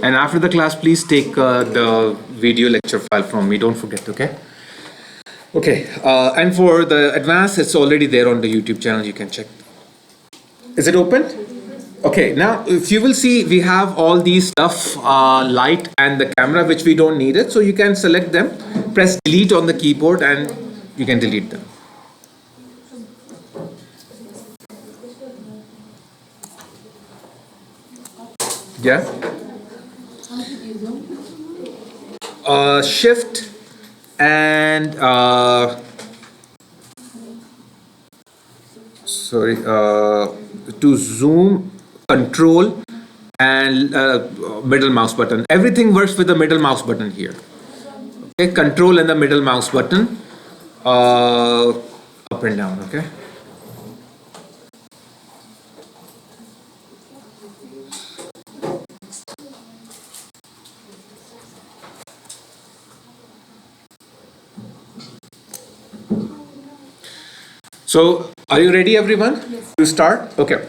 And after the class, please take the video lecture file from me. Don't forget, okay? Okay, and for the advanced, it's already there on the YouTube channel. You can check. Is it open? Okay, now if you will see, we have all these stuff, light and the camera, which we don't need it. So you can select them, press delete on the keyboard, and you can delete them. Yeah. Shift and to zoom, control and middle mouse button. Everything works with the middle mouse button here. Okay, control and the middle mouse button, up and down. Okay. So, are you ready, everyone, to start? Okay.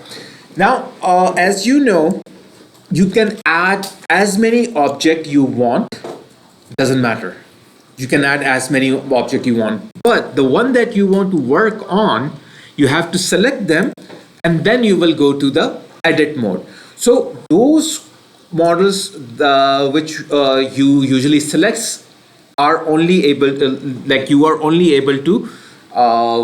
Now, as you know, you can add as many objects you want. Doesn't matter. You can add as many objects you want. But the one that you want to work on, you have to select them, and then you will go to the edit mode. So, those models which you usually select are only able to, like you are only able to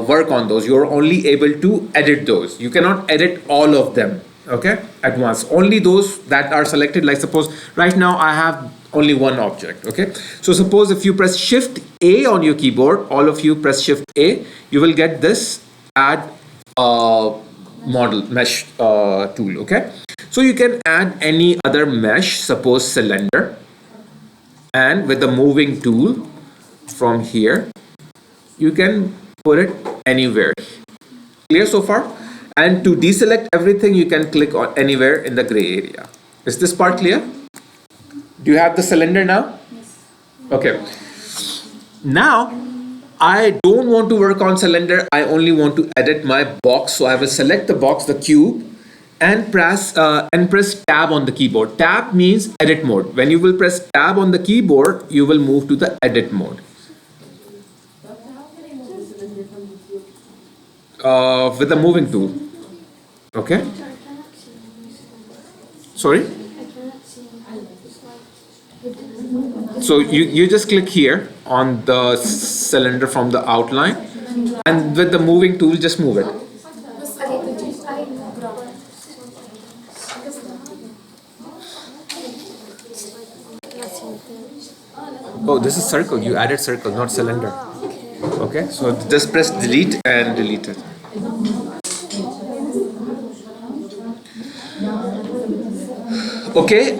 work on those. You're only able to edit those. You cannot edit all of them, okay, at once. Only those that are selected, like suppose right now I have only one object, okay. So suppose if you press Shift A on your keyboard, all of you press Shift A, you will get this add model mesh tool, okay. So you can add any other mesh, suppose cylinder, and with the moving tool from here, you can put it anywhere. Clear so far? And to deselect everything, you can click on anywhere in the gray area. Is this part clear? Do you have the cylinder now? Yes. Okay. Now, I don't want to work on cylinder. I only want to edit my box. So I will select the box, the cube, and press tab on the keyboard. Tab means edit mode. When you will press tab on the keyboard, you will move to the edit mode. With the moving tool. Okay. Sorry? So you just click here on the cylinder from the outline, and with the moving tool, just move it. Oh, this is circle. You added circle, not cylinder. Okay, so just press delete and delete it. Okay,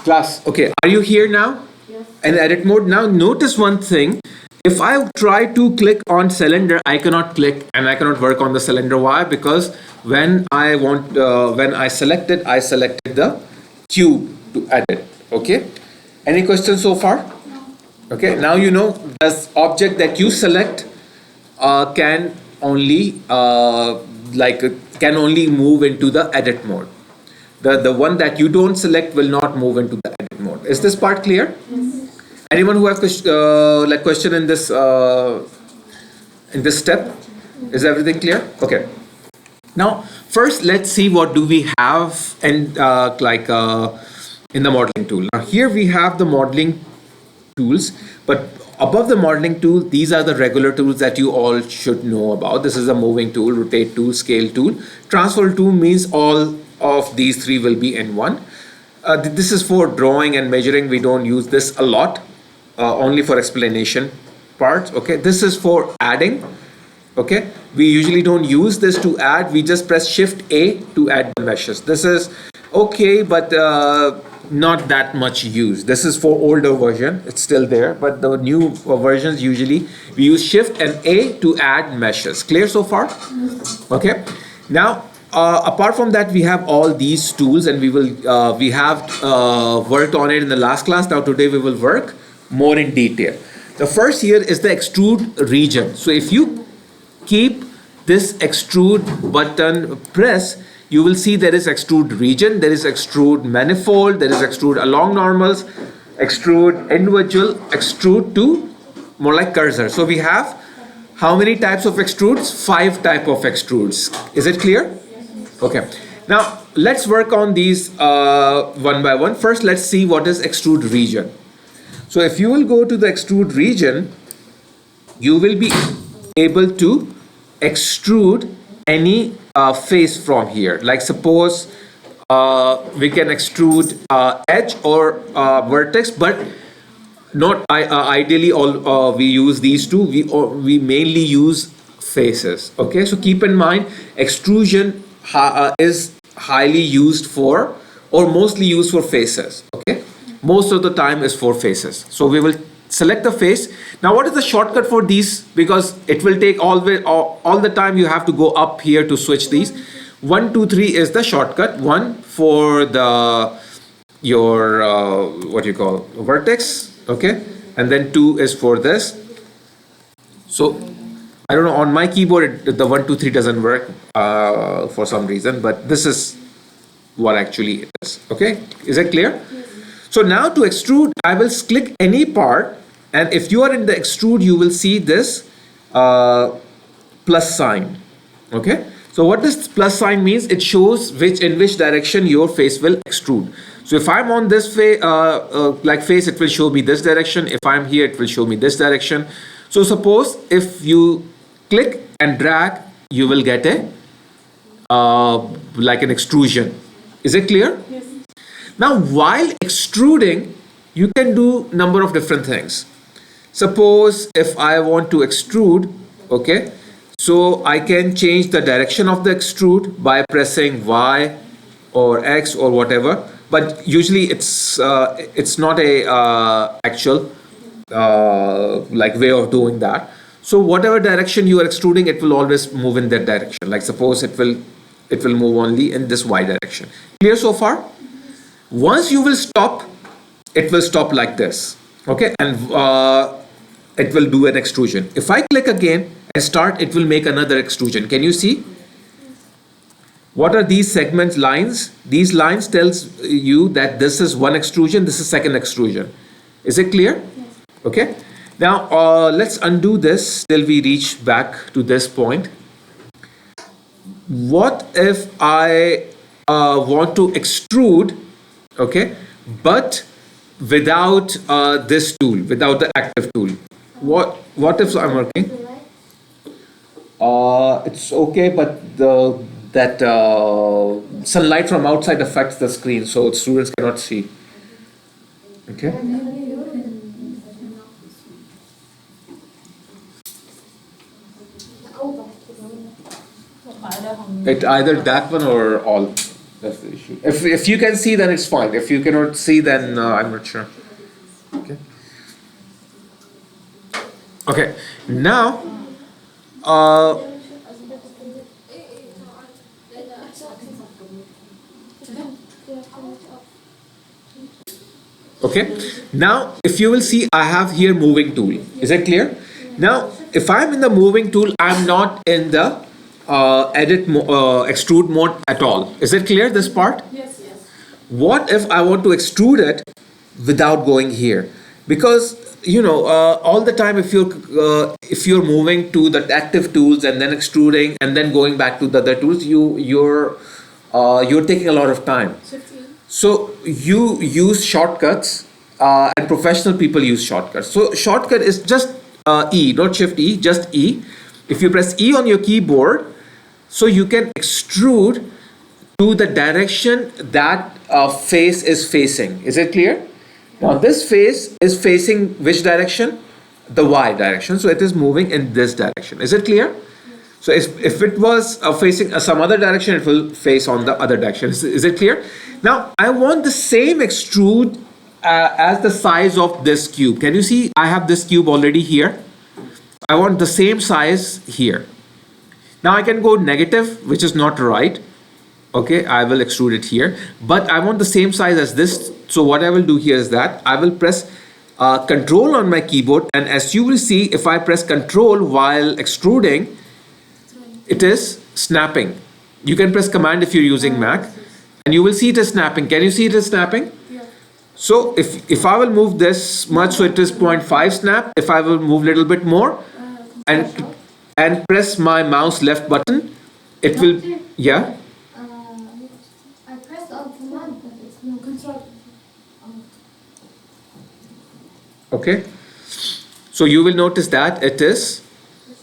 class. Okay, are you here now? Yes. In edit mode. Now notice one thing. If I try to click on cylinder, I cannot click and I cannot work on the cylinder. Why? Because when I selected the cube to edit. Okay. Any questions so far? Okay, now you know this object that you select can only move into the edit mode. The one that you don't select will not move into the edit mode. Is this part clear? Yes. Anyone who has question in this step? Is everything clear? Okay. Now first let's see what do we have and in the modeling tool. Now here we have the modeling tools, but above the modeling tool, these are the regular tools that you all should know about. This is a moving tool, rotate tool, scale tool. Transfer tool means all of these three will be in one. This is for drawing and measuring. We don't use this a lot, only for explanation parts. Okay, this is for adding. Okay, we usually don't use this to add. We just press Shift A to add the meshes. This is okay, but not that much used. This is for older version. It's still there, but the new versions usually we use Shift and A to add meshes. Clear so far? Okay. Now, apart from that, we have all these tools, and we have worked on it in the last class. Now today we will work more in detail. The first here is the extrude region. So if you keep this extrude button press, you will see there is extrude region, there is extrude manifold, there is extrude along normals, extrude individual, extrude to more like cursor. So we have how many types of extrudes? 5 type of extrudes. Is it clear? Okay. Now let's work on these one by one. First, let's see what is extrude region. So if you will go to the extrude region, you will be able to extrude any face from here. Like suppose we can extrude edge or vertex, but not ideally all we use these two. We mainly use faces. Okay, so keep in mind extrusion is highly used for or mostly used for faces. Okay, most of the time is for faces. So we will select the face. Now what is the shortcut for these? Because it will take all the time, you have to go up here to switch these. 1 2 3 is the shortcut. 1 for the your what you call vertex, okay, and then 2 is for this. So I don't know, on my keyboard the 1 2 3 doesn't work for some reason, but this is what actually it is. Okay, is it clear? So now to extrude, I will click any part, and if you are in the extrude, you will see this plus sign. Okay, so what this plus sign means, it shows in which direction your face will extrude. So if I'm on this face, it will show me this direction. If I'm here, it will show me this direction. So suppose if you click and drag, you will get a like an extrusion. Is it clear? Yes. Now while extruding, you can do number of different things. Suppose if I want to extrude, okay, so I can change the direction of the extrude by pressing Y or X or whatever, but usually it's not a actual like way of doing that. So whatever direction you are extruding, it will always move in that direction. Like suppose it will move only in this Y direction. Clear so far? Once you will stop, it will stop like this. Okay, and it will do an extrusion. If I click again and start, it will make another extrusion. Can you see? What are these segment lines? These lines tells you that this is one extrusion, this is second extrusion. Is it clear? Yes. Okay. Now let's undo this till we reach back to this point. What if I want to extrude, okay, but without this tool, without the active tool? What if I'm working? It's okay, but that sunlight from outside affects the screen, so students cannot see. Okay. It either that one or all. That's the issue. If you can see, then it's fine. If you cannot see, then I'm not sure. Okay. Okay. Now, okay. Now, if you will see, I have here moving tool. Is that clear? Now, if I'm in the moving tool, I'm not in the extrude mode at all. Is it clear, this part? Yes, yes. What if I want to extrude it without going here? Because all the time, if you're moving to the active tools and then extruding and then going back to the other tools, you're taking a lot of time. So you use shortcuts, and professional people use shortcuts. So shortcut is just E, not Shift E, just E. If you press E on your keyboard, so you can extrude to the direction that face is facing. Is it clear? Now this face is facing which direction? The Y direction. So it is moving in this direction. Is it clear? So if it was facing some other direction, it will face on the other direction. Is it clear? Now I want the same extrude as the size of this cube. Can you see? I have this cube already here. I want the same size here. Now I can go negative, which is not right. Okay, I will extrude it here, but I want the same size as this. So what I will do here is that I will press Control on my keyboard, and as you will see, if I press Control while extruding, it is snapping. You can press command if you're using Mac, and you will see it is snapping. Can you see it is snapping? So if I will move this much, so it is 0.5 snap. If I will move a little bit more and press my mouse left button, it will, yeah. I pressed on command, but it's no control. Okay. So you will notice that it is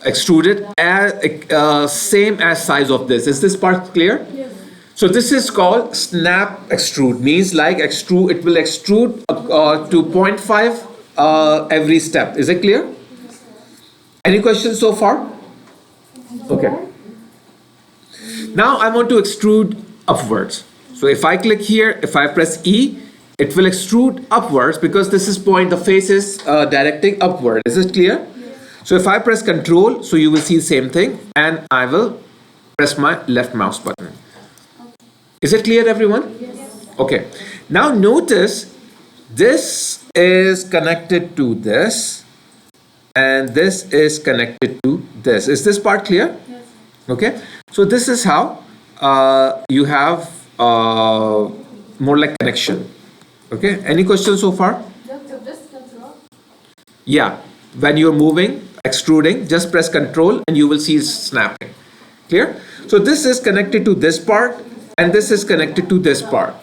extruded as same as size of this. Is this part clear? Yes. So this is called snap extrude. Means like extrude. It will extrude to 0.5 every step. Is it clear? Any questions so far? Okay. Now I want to extrude upwards. So if I click here, if I press E, it will extrude upwards because this is point, the face is directing upward. Is it clear? Yes. So if I press Control, so you will see the same thing, and I will press my left mouse button. Is it clear, everyone? Yes. Okay. Now notice this is connected to this, and this is connected to this. Is this part clear? Yes. Okay. So this is how you have more like connection. Okay. Any questions so far? Doctor, this control. Yeah. When you're moving, extruding, just press Control, and you will see snapping. Clear? So this is connected to this part, and this is connected to this part.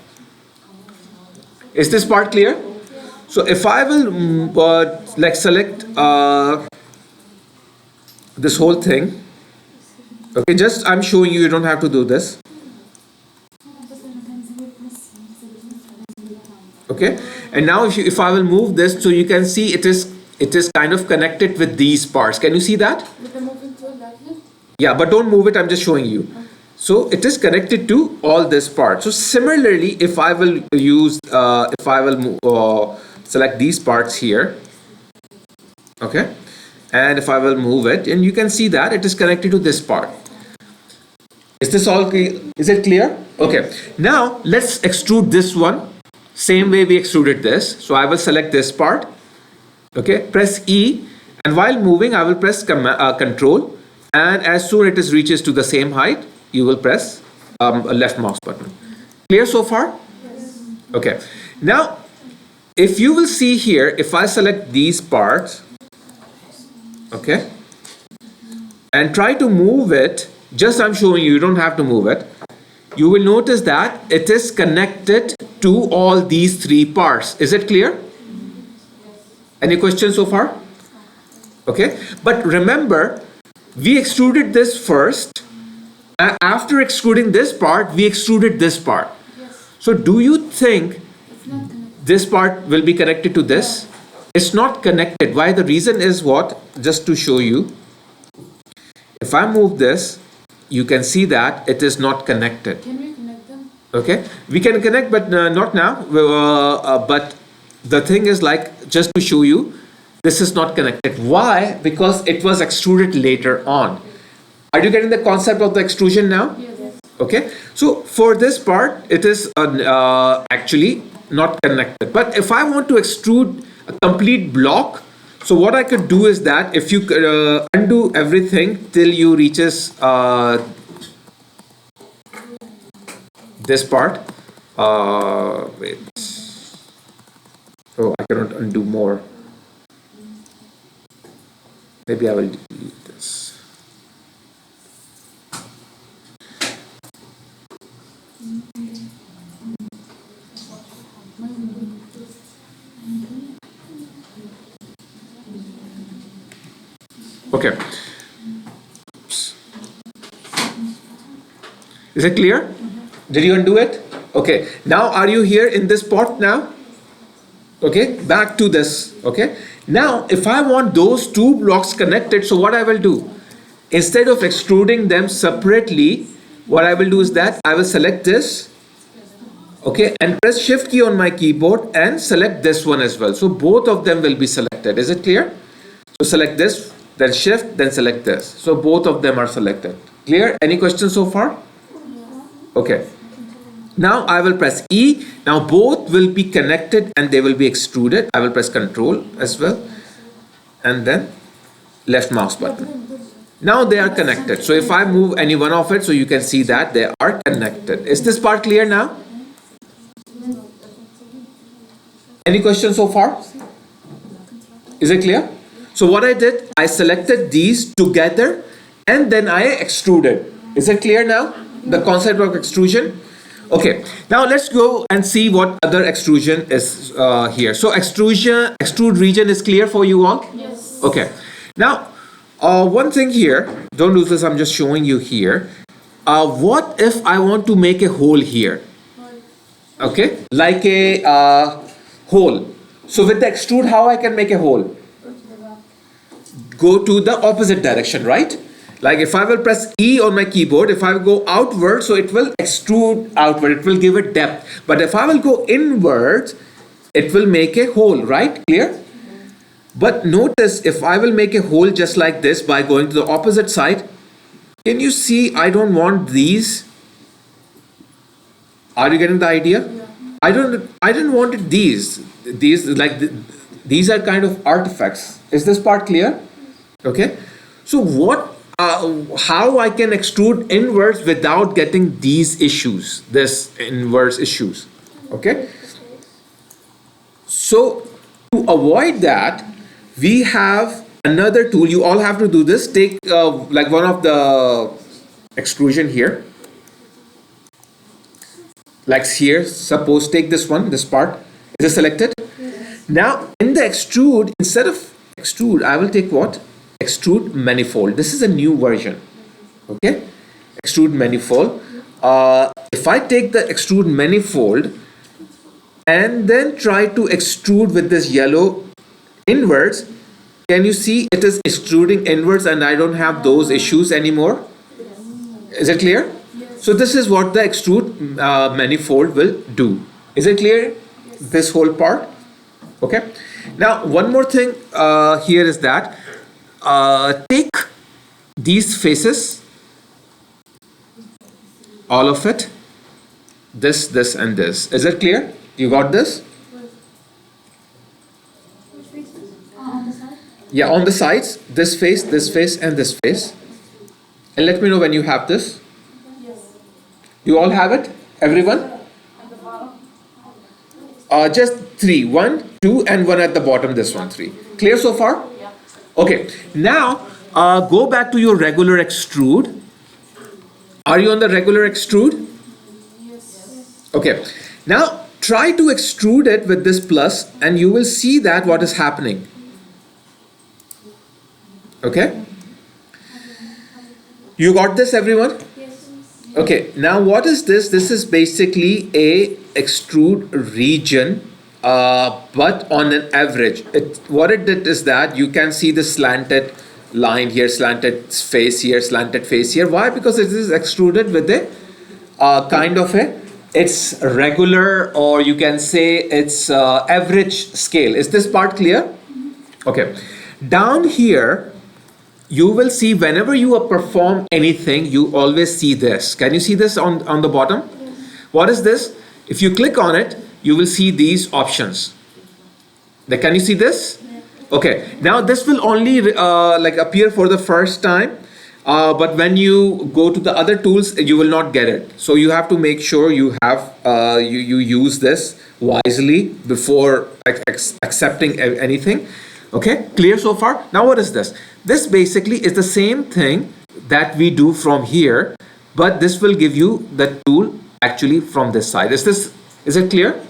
Is this part clear? So if I will like select this whole thing, okay, just I'm showing you, you don't have to do this. Okay, and now if I will move this, so you can see it is kind of connected with these parts. Can you see that? With the moving tool, like this? Yeah, but don't move it, I'm just showing you. So it is connected to all this part. So similarly, if I will use, if I will select these parts here, okay, and if I will move it, and you can see that it is connected to this part. Is this all clear? Is it clear? Okay, now let's extrude this one, same way we extruded this. So I will select this part, okay, press E, and while moving, I will press Control, and as soon it reaches to the same height, you will press a left mouse button. Clear so far? Yes. Okay. Now, if you will see here, if I select these parts, okay, and try to move it, just I'm showing you, you don't have to move it. You will notice that it is connected to all these three parts. Is it clear? Any questions so far? Okay. But remember, we extruded this first. After extruding this part, we extruded this part. Yes. So do you think It's not connected. this part will be connected to this? It's not connected. Why? The reason is what? Just to show you. If I move this, you can see that it is not connected. Can we connect them? Okay, we can connect, but not now. But the thing is, like, just to show you, this is not connected. Why? Because it was extruded later on. Are you getting the concept of the extrusion now? Yes. Okay, so for this part, it is actually not connected. But if I want to extrude a complete block, so what I could do is that if you undo everything till you reaches this part, wait, so I cannot undo more. Maybe I will delete this. Okay. Oops. Is it clear? Did you undo it? Okay. Now are you here in this pot now? Okay. Back to this. Okay. Now if I want those two blocks connected, so what I will do? Instead of extruding them separately, what I will do is that I will select this. Okay, and press shift key on my keyboard and select this one as well. So both of them will be selected. Is it clear? So select this, then shift, then select this. So both of them are selected. Clear? Any questions so far? Okay. Now I will press E. Now both will be connected and they will be extruded. I will press Control as well. And then left mouse button. Now they are connected. So if I move any one of it, so you can see that they are connected. Is this part clear now? Any questions so far? Is it clear? So what I did, I selected these together and then I extruded. Is it clear now? The concept of extrusion? Okay, now let's go and see what other extrusion is here. So extrude region is clear for you all? Yes. Okay, now one thing here, don't lose this, I'm just showing you here. What if I want to make a hole here? Okay, like a hole. So with the extrude, how I can make a hole? Go to the opposite direction, right? Like if I will press E on my keyboard, if I will go outward, so it will extrude outward, it will give it depth. But if I will go inwards, it will make a hole, right? Clear? But notice if I will make a hole just like this by going to the opposite side, can you see I don't want these? Are you getting the idea? Yeah. I didn't want it these these are kind of artifacts. Is this part clear? Okay. So how I can extrude inwards without getting these issues, this inverse issues. Okay. So to avoid that, we have another tool. You all have to do this. Take like one of the extrusion here. Like here, suppose take this one, this part. Is it selected? Yes. Now in the extrude, instead of extrude, I will take what? Extrude manifold. This is a new version. Okay? Extrude manifold. If I take the extrude manifold and then try to extrude with this yellow inwards, can you see it is extruding inwards and I don't have those issues anymore? Is it clear? Yes. So this is what the extrude manifold will do. Is it clear? Yes. This whole part? Okay. Now one more thing here is that take these faces, all of it, this, and this. Is it clear? You got this? Which faces? On the side? Yeah, on the sides, this face, and this face. And let me know when you have this. Yes. You all have it? Everyone? At the bottom? Just three. 1, 2, and one at the bottom. This one, 3. Clear so far? Yeah. Okay. Now, go back to your regular extrude. Are you on the regular extrude? Yes. Okay. Now, try to extrude it with this plus and you will see that what is happening. Okay? You got this, everyone? Yes. Okay, now what is this? This is basically a extrude region, but on an average. What it did is that you can see the slanted line here, slanted face here, slanted face here. Why? Because it is extruded with a kind of it's regular, or you can say it's average scale. Is this part clear? Okay. Down here, you will see whenever you perform anything, you always see this. Can you see this on the bottom? What is this? If you click on it, you will see these options. Can you see this? Okay. Now this will only like appear for the first time. But when you go to the other tools, you will not get it. So you have to make sure you have you use this wisely before accepting anything. Okay, clear so far? Now what is this? This basically is the same thing that we do from here, but this will give you the tool actually from this side. Is it clear?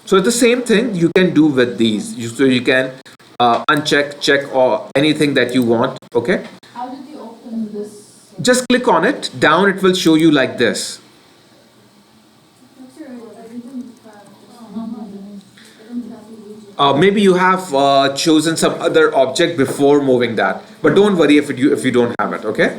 So it's the same thing you can do with these. So you can uncheck, check, or anything that you want. Okay. How did you open this? Just click on it. Down it will show you like this. Maybe you have chosen some other object before moving that, but don't worry if you don't have it, okay?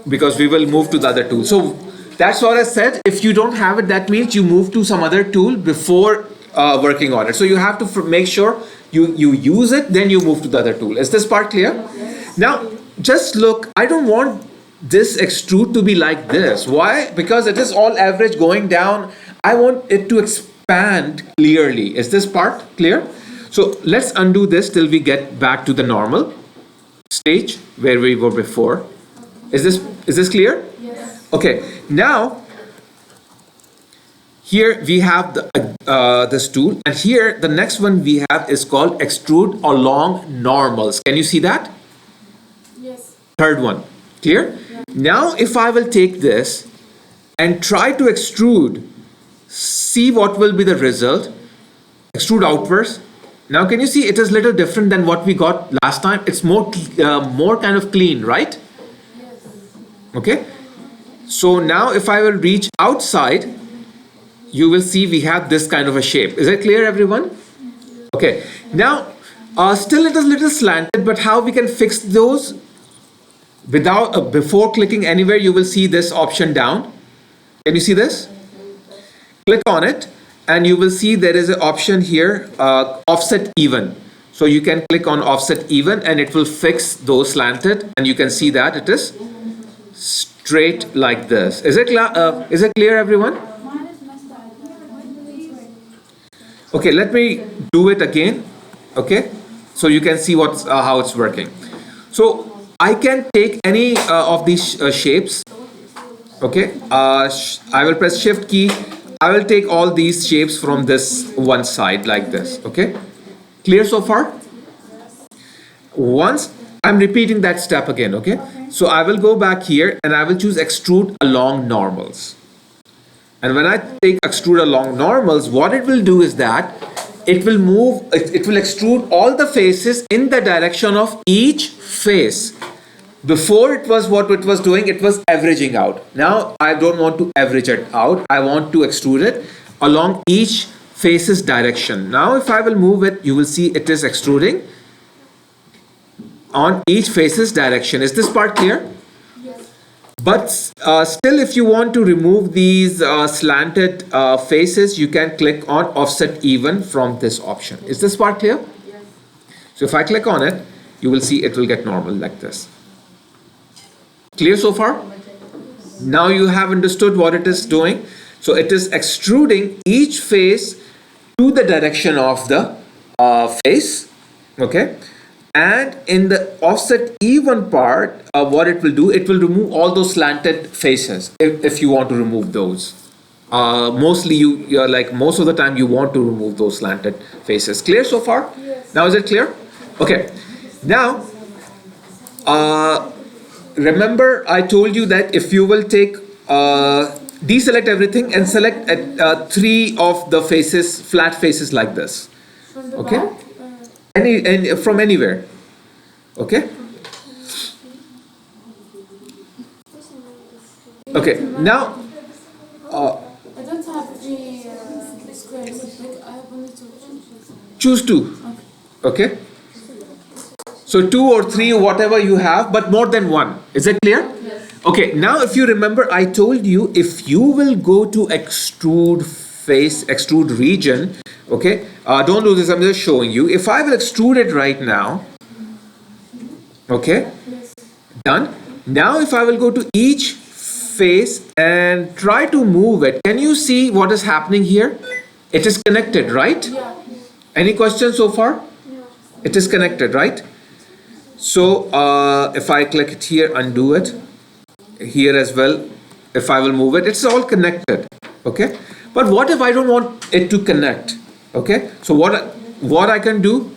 Because we will move to the other tool. So that's what I said. If you don't have it, that means you move to some other tool before working on it. So you have to make sure you use it, then you move to the other tool. Is this part clear? Now just look. I don't want this extrude to be like this. Why? Because it is all average going down. I want it to expand clearly. Is this part clear? So let's undo this till we get back to the normal. stage where we were before. Is this clear? Yes. Okay, now here we have this tool, and here the next one we have is called extrude along normals. Can you see that? Yes. Third one. Clear? Now if I will take this and try to extrude, see what will be the result. Extrude outwards. Now can you see it is little different than what we got last time? It's more kind of clean, right? Yes. Okay. So now if I will reach outside, you will see we have this kind of a shape. Is it clear, everyone? Okay. Now, still it is little slanted, but how we can fix those? Without before clicking anywhere, you will see this option down. Can you see this? Click on it, and you will see there is an option here, offset even. So you can click on offset even, and it will fix those slanted, and you can see that it is straight like this. Is it clear, everyone? Okay, let me do it again. Okay, so you can see how it's working. So I can take any of these shapes. Okay, I will press shift key. I will take all these shapes from this one side like this. Okay, clear so far? Once I'm repeating that step again. Okay, so I will go back here and I will choose extrude along normals. And when I take extrude along normals, what it will do is that it will extrude all the faces in the direction of each face. Before it was what it was doing, it was averaging out. Now I don't want to average it out. I want to extrude it along each face's direction. Now if I will move it, you will see it is extruding on each face's direction. Is this part clear? Yes. But still, if you want to remove these slanted faces, you can click on offset even from this option. Is this part clear? Yes. So if I click on it, you will see it will get normal like this. Clear so far? Now you have understood what it is doing. So it is extruding each face to the direction of the face. Okay. And in the offset even part, what it will do, it will remove all those slanted faces if you want to remove those. Mostly you're like most of the time you want to remove those slanted faces. Clear so far? Yes. Now is it clear? Okay. Now, remember I told you that if you will take deselect everything and select 3 of the faces, flat faces like this. From the Okay. back? Any from anywhere. Okay. Okay. Now, I don't have three squares. Like I have only two. choose 2. Okay. So 2 or 3, whatever you have, but more than 1. Is it clear? Yes. Okay. Now, if you remember, I told you if you will go to extrude face, extrude region. Okay. Don't do this. I'm just showing you. If I will extrude it right now. Okay. Yes. Done. Now if I will go to each face and try to move it, can you see what is happening here? It is connected, right? Yeah. Any questions so far? No. It is connected, right? So if I click it here, undo it. Here as well, if I will move it, it's all connected. Okay. But what if I don't want it to connect? Okay. So what I can do?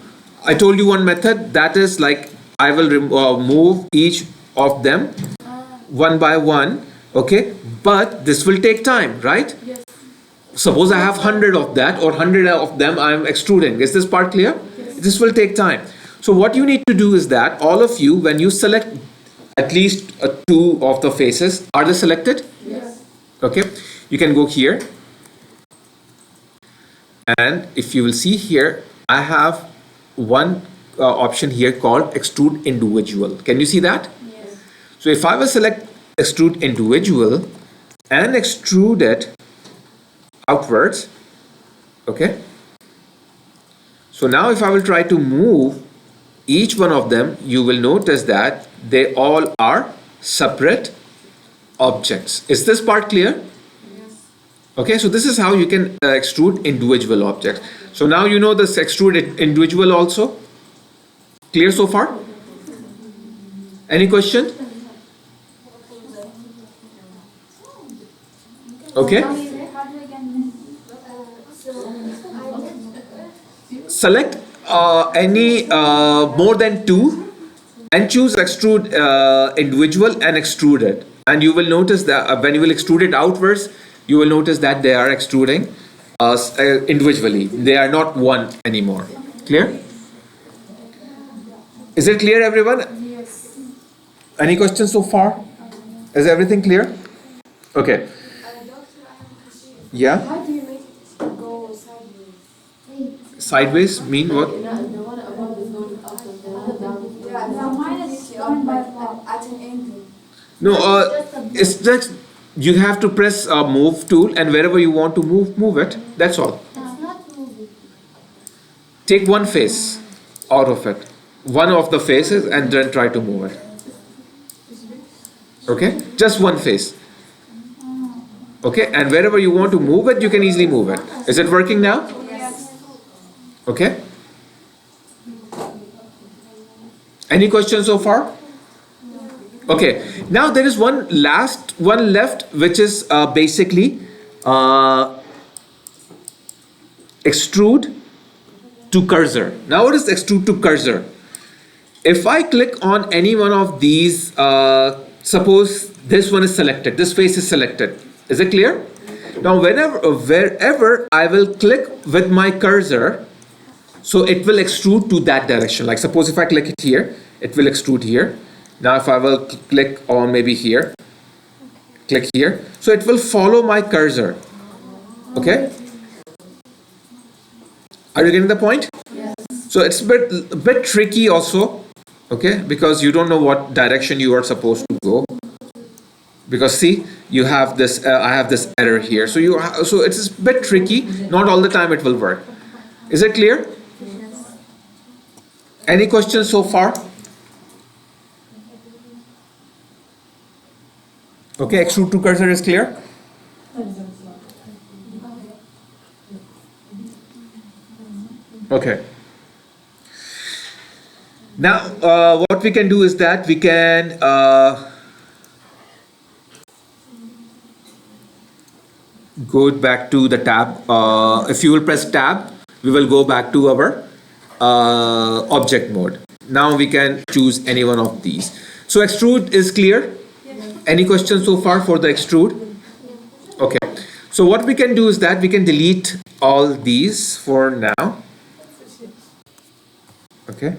I told you one method, that is like I will move each of them one by one. Okay. But this will take time, right? Yes. Suppose I have 100 of that or 100 of them I am extruding. Is this part clear? Yes. This will take time. So what you need to do is that all of you, when you select at least 2 of the faces, are they selected? Yes. Okay. You can go here. And if you will see here, I have one option here called extrude individual. Can you see that? Yes. So if I will select extrude individual and extrude it outwards, okay. So now if I will try to move each one of them, you will notice that they all are separate objects. Is this part clear? Yes. Okay, so this is how you can extrude individual objects. So now you know this extrude individual also. Clear so far? Any question? Okay. Select any more than two and choose extrude individual and extrude it. And you will notice that when you will extrude it outwards, you will notice that they are extruding individually. They are not one anymore. Clear? Is it clear, everyone? Yes. Any questions so far? Is everything clear? Okay. Yeah? How do you make it go sideways? Sideways mean what? The one above is going up and the one down. Yeah, now mine is going by at an angle. No, it's just you have to press a move tool and wherever you want to move it. That's all. It's not moving. Take one face out of it, one of the faces, and then try to move it. Okay? Just one face. Okay? And wherever you want to move it, you can easily move it. Is it working now? Yes. Okay? Any questions so far? Okay. Now there is one left, which is basically extrude to cursor. Now what is extrude to cursor? If I click on any one of these, suppose this one is selected, this face is selected. Is it clear? Now wherever I will click with my cursor, so it will extrude to that direction. Like suppose if I click it here, it will extrude here. Now if I will click on maybe here, click here, so it will follow my cursor. Okay? Are you getting the point? Yes. So it's a bit tricky also, okay, because you don't know what direction you are supposed to go. Because see, you have this, I have this error here. So so it's a bit tricky. Not all the time it will work. Is it clear? Yes. Any questions so far? Okay, extrude to cursor is clear. Okay. Now, what we can do is that we can go back to the tab. If you will press tab, we will go back to our object mode. Now we can choose any one of these. So extrude is clear. Any questions so far for the extrude? Okay. So what we can do is that we can delete all these for now. Okay.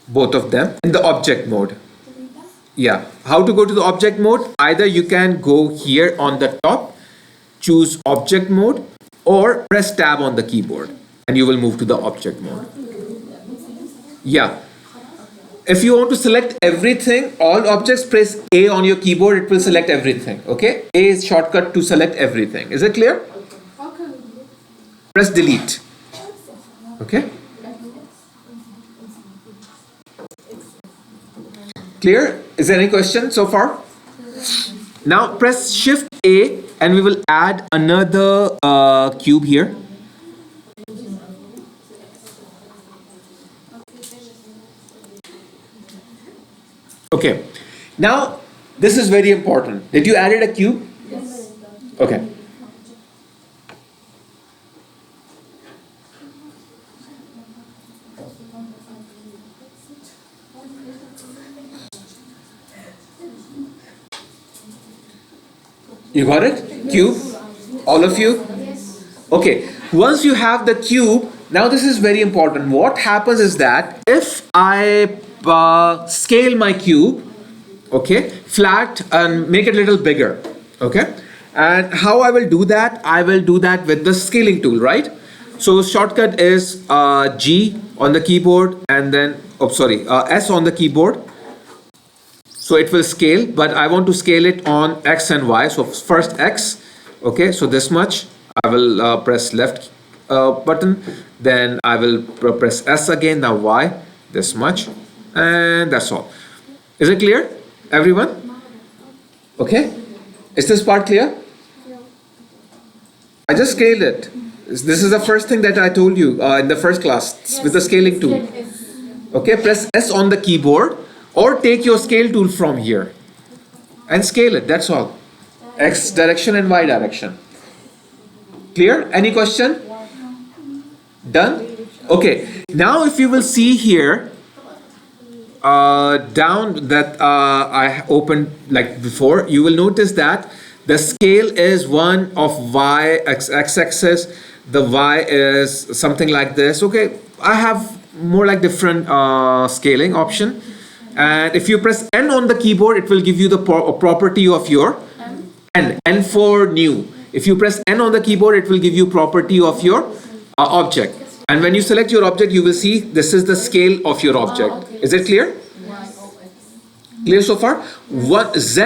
Both of them in the object mode. Yeah. How to go to the object mode? Either you can go here on the top, choose object mode, or press tab on the keyboard and you will move to the object mode. Yeah. If you want to select everything, all objects, press A on your keyboard, it will select everything. Okay? A is shortcut to select everything. Is it clear? How can we do it? Press delete. Okay? Clear? Is there any question so far? Now press Shift A and we will add another cube here. Okay. Now this is very important. Did you added a cube? Yes. Okay. You got it? Cube? All of you? Yes. Okay. Once you have the cube, now this is very important. What happens is that if I scale my cube, okay, flat and make it a little bigger, okay, and how I will do that? I will do that with the scaling tool, right? So shortcut is G on the keyboard and then S on the keyboard. So it will scale, but I want to scale it on X and Y. So first X, okay, so this much. I will press left button, then I will press S again, now Y, this much, and that's all. Is it clear, everyone? Okay, is this part clear? I just scaled it. This is the first thing that I told you in the first class with the scaling tool. Okay, press S on the keyboard or take your scale tool from here and scale it. That's all. X direction and Y direction. Clear? Any question? Done? Okay. Now if you will see here, down that I opened like before, you will notice that the scale is one of Y x-axis. The Y is something like this. Okay, I have more like different scaling option. And if you press N on the keyboard, it will give you the property of your N for new. If you press N on the keyboard, it will give you property of your object. And when you select your object, you will see this is the scale of your object. Is it clear? Clear so far? Z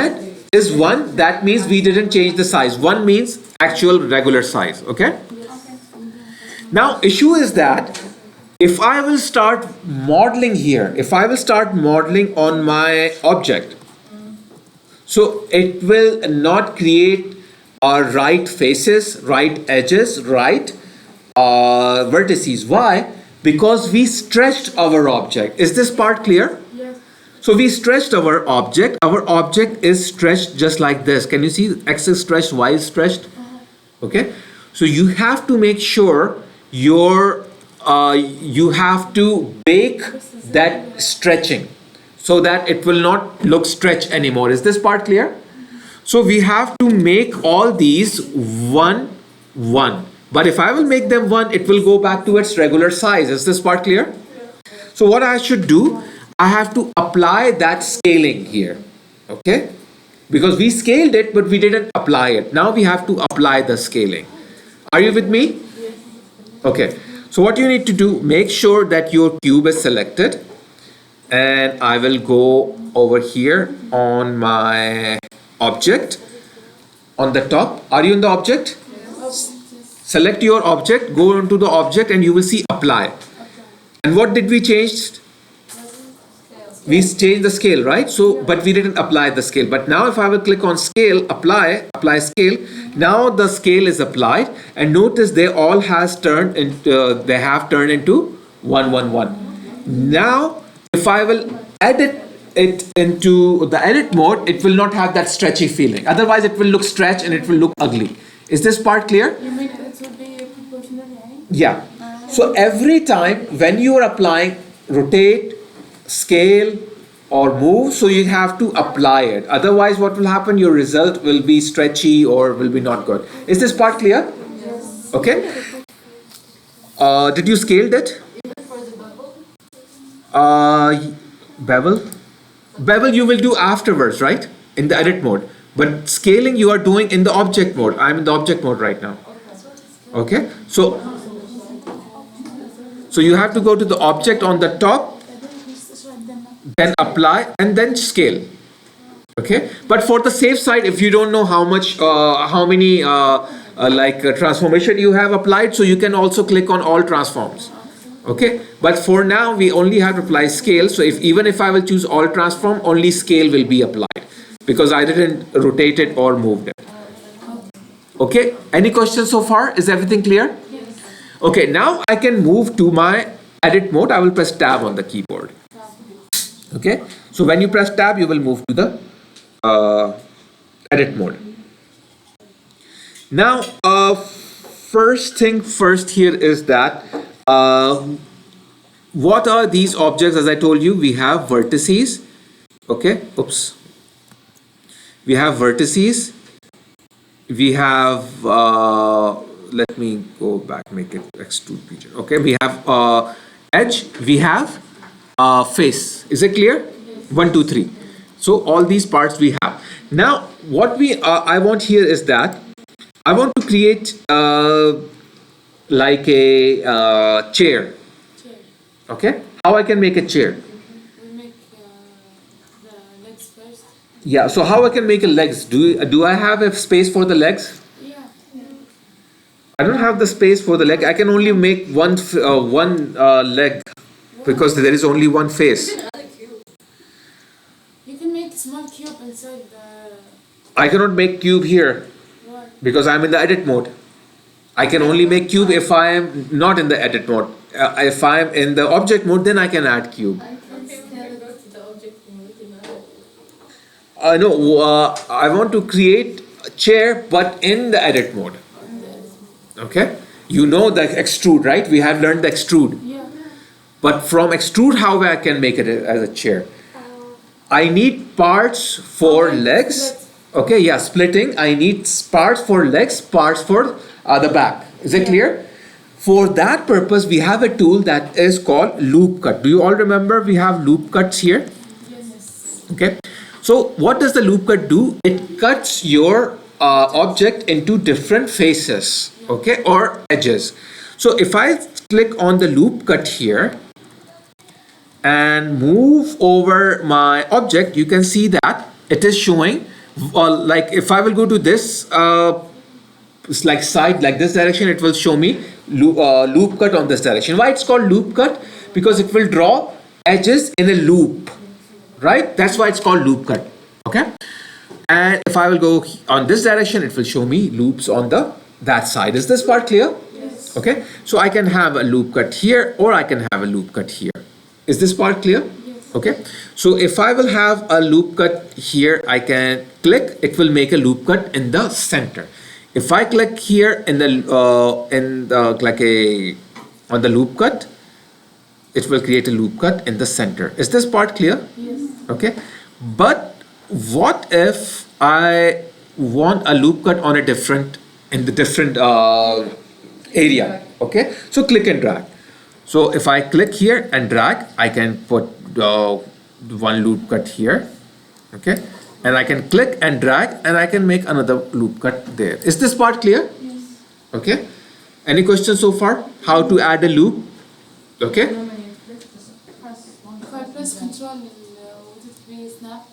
is 1. That means we didn't change the size. 1 means actual regular size. Okay? Now, issue is that if I will start modeling here, if I will start modeling on my object, so it will not create right faces, right edges, right vertices. Why? Because we stretched our object. Is this part clear? Yes. So we stretched our object. Our object is stretched just like this. Can you see X is stretched, Y is stretched? Okay. So you have to make sure you have to bake that stretching so that it will not look stretched anymore. Is this part clear? So we have to make all these 1, 1. But if I will make them 1, it will go back to its regular size. Is this part clear? So what I should do, I have to apply that scaling here. Okay? Because we scaled it, but we didn't apply it. Now we have to apply the scaling. Are you with me? Okay. So what you need to do, make sure that your cube is selected. And I will go over here on my object. On the top. Are you in the object? Select your object, go into the object and you will see apply. And what did we change? We changed the scale, right? So, but we didn't apply the scale. But now if I will click on scale, apply scale, now the scale is applied and notice they all have turned into 1, 1, 1. Now, if I will edit it into the edit mode, it will not have that stretchy feeling. Otherwise, it will look stretched and it will look ugly. Is this part clear? You mean it will be proportional, right? Yeah. So every time when you are applying rotate, scale or move, so you have to apply it. Otherwise, what will happen? Your result will be stretchy or will be not good. Is this part clear? Yes. Okay. Did you scale it? For the bubble? Bevel? Bevel you will do afterwards, right? In the edit mode. But scaling you are doing in the object mode. I'm in the object mode right now. Okay. So you have to go to the object on the top, then apply and then scale. Okay. But for the safe side, if you don't know how many transformation you have applied, so you can also click on all transforms. Okay. But for now, we only have to apply scale. So even if I will choose all transform, only scale will be applied because I didn't rotate it or moved it. Okay. Any questions so far? Is everything clear? Yes. Okay. Now I can move to my edit mode. I will press tab on the keyboard. Okay. So when you press tab, you will move to the edit mode. Now, first thing first here is that what are these objects? As I told you, we have vertices. Okay. Oops. We have vertices. We have, let me go back, make it extrude feature. Okay. We have edge. We have face. Is it clear? 1, 2, 3. So all these parts we have. Now, what I want here is that I want to create like a chair. Okay. How I can make a chair? We make the legs first. Yeah. So how I can make a legs? Do I have a space for the legs? Yeah. I don't have the space for the leg. I can only make one leg because there is only one face. You can make a small cube inside the. I cannot make cube here What? because I'm in the edit mode. I can only make cube if I am not in the edit mode. If I'm in the object mode, then I can add cube. No, I want to create a chair, but in the edit mode. Okay? You know the extrude, right? We have learned the extrude. Yeah. But from extrude, how I can make it as a chair? I need parts for legs. Okay, yeah, splitting. I need parts for legs, parts for the back. Is it clear? For that purpose, we have a tool that is called loop cut. Do you all remember we have loop cuts here? Yes. Okay. So what does the loop cut do? It cuts your object into different faces, okay, or edges. So if I click on the loop cut here and move over my object, you can see that it is showing, like if I will go to this, it's like side, like this direction, it will show me loop cut on this direction. Why it's called loop cut? Because it will draw edges in a loop, right? That's why it's called loop cut, okay? And if I will go on this direction, it will show me loops on that side. Is this part clear? Yes. Okay, so I can have a loop cut here, or I can have a loop cut here. Is this part clear? Yes. Okay, so if I will have a loop cut here, I can click, it will make a loop cut in the center. If I click here in the on the loop cut, it will create a loop cut in the center. Is this part clear? Yes. Okay, but what if I want a loop cut on a different area? Okay, so click and drag. So if I click here and drag, I can put one loop cut here, okay, and I can click and drag and I can make another loop cut there. Is this part clear? Yes. Okay, any questions so far? How to add a loop? Okay. If I press control, would it be snap?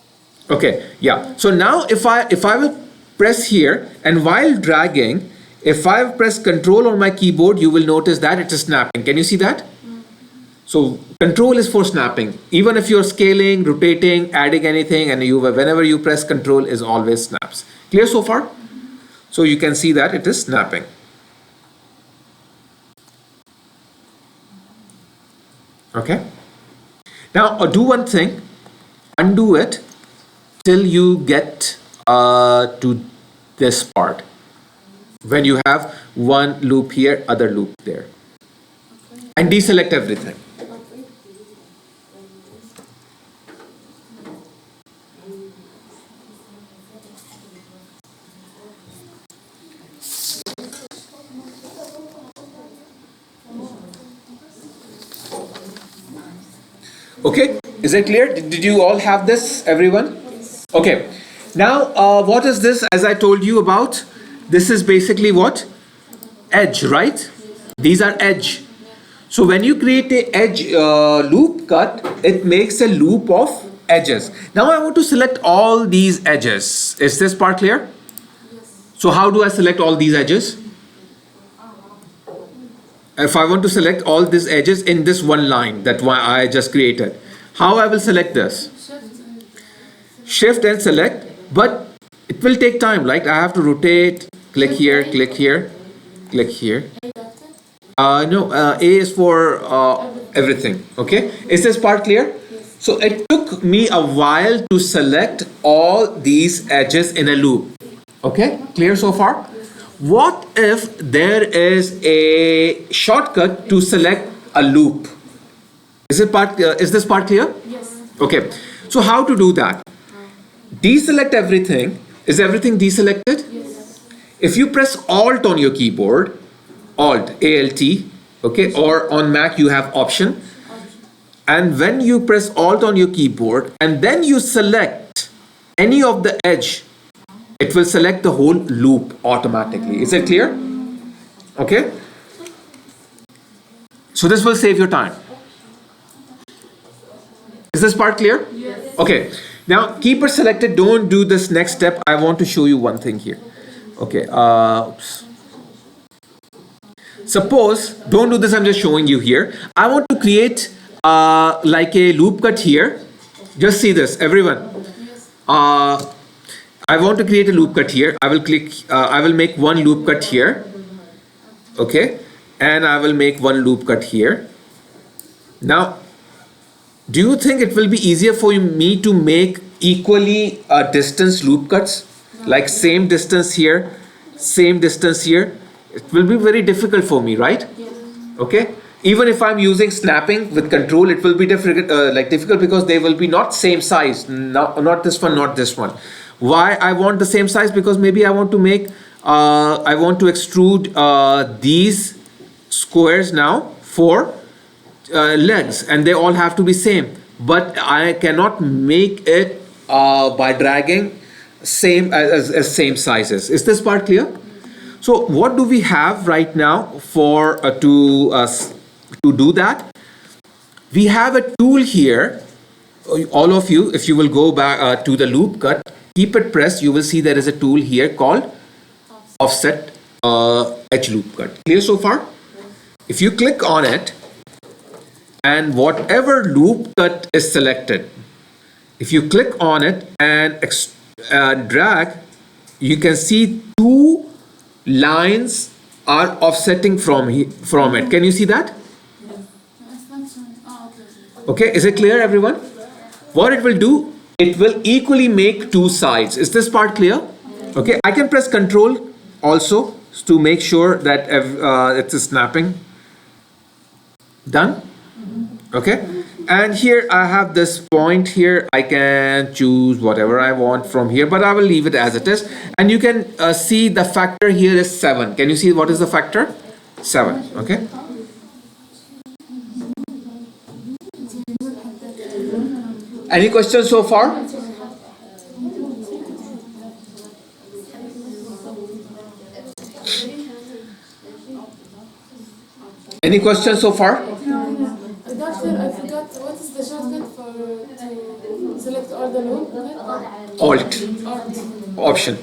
Okay, yeah. So now if I will press here and while dragging, if I press control on my keyboard, you will notice that it is snapping. Can you see that? So control is for snapping. Even if you're scaling, rotating, adding anything, and whenever you press control is always snaps. Clear so far? So you can see that it is snapping. Okay. Now do one thing, undo it till you get to this part. When you have one loop here, other loop there. And deselect everything. Okay, is it clear? Did you all have this, everyone? Okay, now what is this? As I told you about, this is basically what? Edge, right? These are edge. So when you create a edge loop cut, it makes a loop of edges. Now I want to select all these edges. Is this part clear? So how do I select all these edges? If I want to select all these edges in this one line that I just created, how I will select this? Shift and select, but it will take time. Like I have to rotate, click here, click here, click here. No, A is for everything. Okay, is this part clear? So it took me a while to select all these edges in a loop. Okay, clear so far? What if there is a shortcut to select a loop? Is this part clear? Yes. Okay, so how to do that? Deselect everything. Is everything deselected? Yes. If you press Alt on your keyboard, Alt, A-L-T, okay, or on Mac you have Option, and when you press Alt on your keyboard and then you select any of the edge, it will select the whole loop automatically. Is it clear? Okay. So this will save your time. Is this part clear? Yes. Okay. Now keep it selected. Don't do this next step. I want to show you one thing here. Okay. Oops. Suppose, don't do this. I'm just showing you here. I want to create like a loop cut here. Just see this, everyone. I want to create a loop cut here. I will make one loop cut here. Okay. And I will make one loop cut here. Now, do you think it will be easier for me to make equally distance loop cuts? Like same distance here, same distance here? It will be very difficult for me, right? Okay? Even if I'm using snapping with control, it will be difficult, difficult because they will be not same size. Not this one, not this one. Why I want the same size? Because maybe I want to make, I want to extrude these squares now for legs, and they all have to be same, but I cannot make it by dragging same as same sizes. Is this part clear? So what do we have right now for to do that? We have a tool here. All of you, if you will go back to the loop cut, keep it pressed, you will see there is a tool here called offset edge loop cut. Clear so far? If you click on it, and whatever loop cut is selected, if you click on it and drag, you can see two lines are offsetting from it. Can you see that? Okay, is it clear, everyone? What it will do, it will equally make two sides. Is this part clear? Okay, I can press Control also to make sure that it's snapping. Done? Okay, and here I have this point here. I can choose whatever I want from here, but I will leave it as it is. And you can see the factor here is 7. Can you see what is the factor? 7. Okay. Any questions so far? Any questions so far? Doctor, I forgot what is the shortcut for to select all the loop? Alt. Option.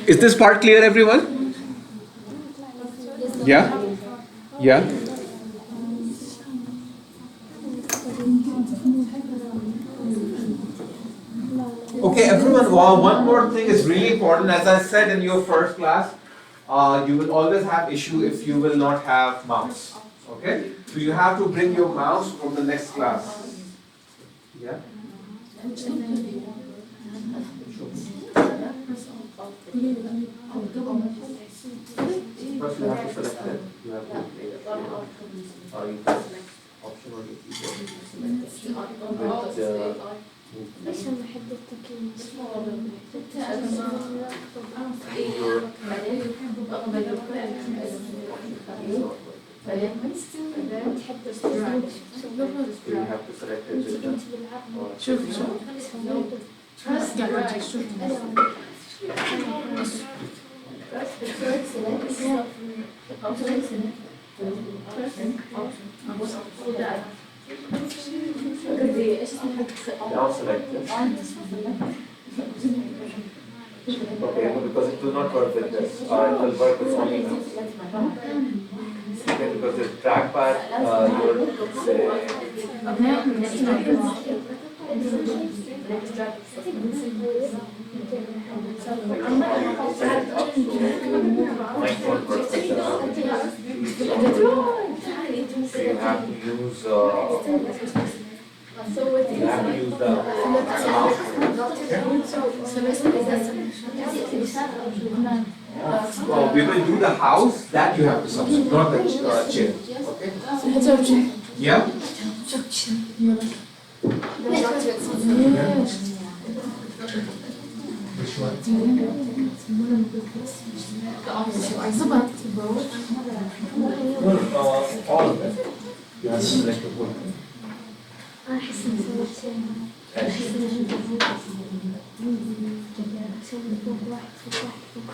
Is this part clear, everyone? Yeah? Yeah? Okay, everyone, one more thing is really important. As I said in your first class, you will always have issue if you will not have mouse. Okay? So you have to bring your mouse from the next class. Yeah? First you have to select it. You have to option on the keyboard. ليش أنا أحب التكييف؟ You have to select it. شوف Now select this. Okay, because it will not work with this. It will work with only mouse. Okay, because the trackpad, might not work with the so you have to use the well, we will do the house that you have to substitute, not the chair. Okay? Yeah? Which one? All of them. You have to select the whole thing. أحس إن سويت أحس إن سويت فوق واحد فوق واحد فوق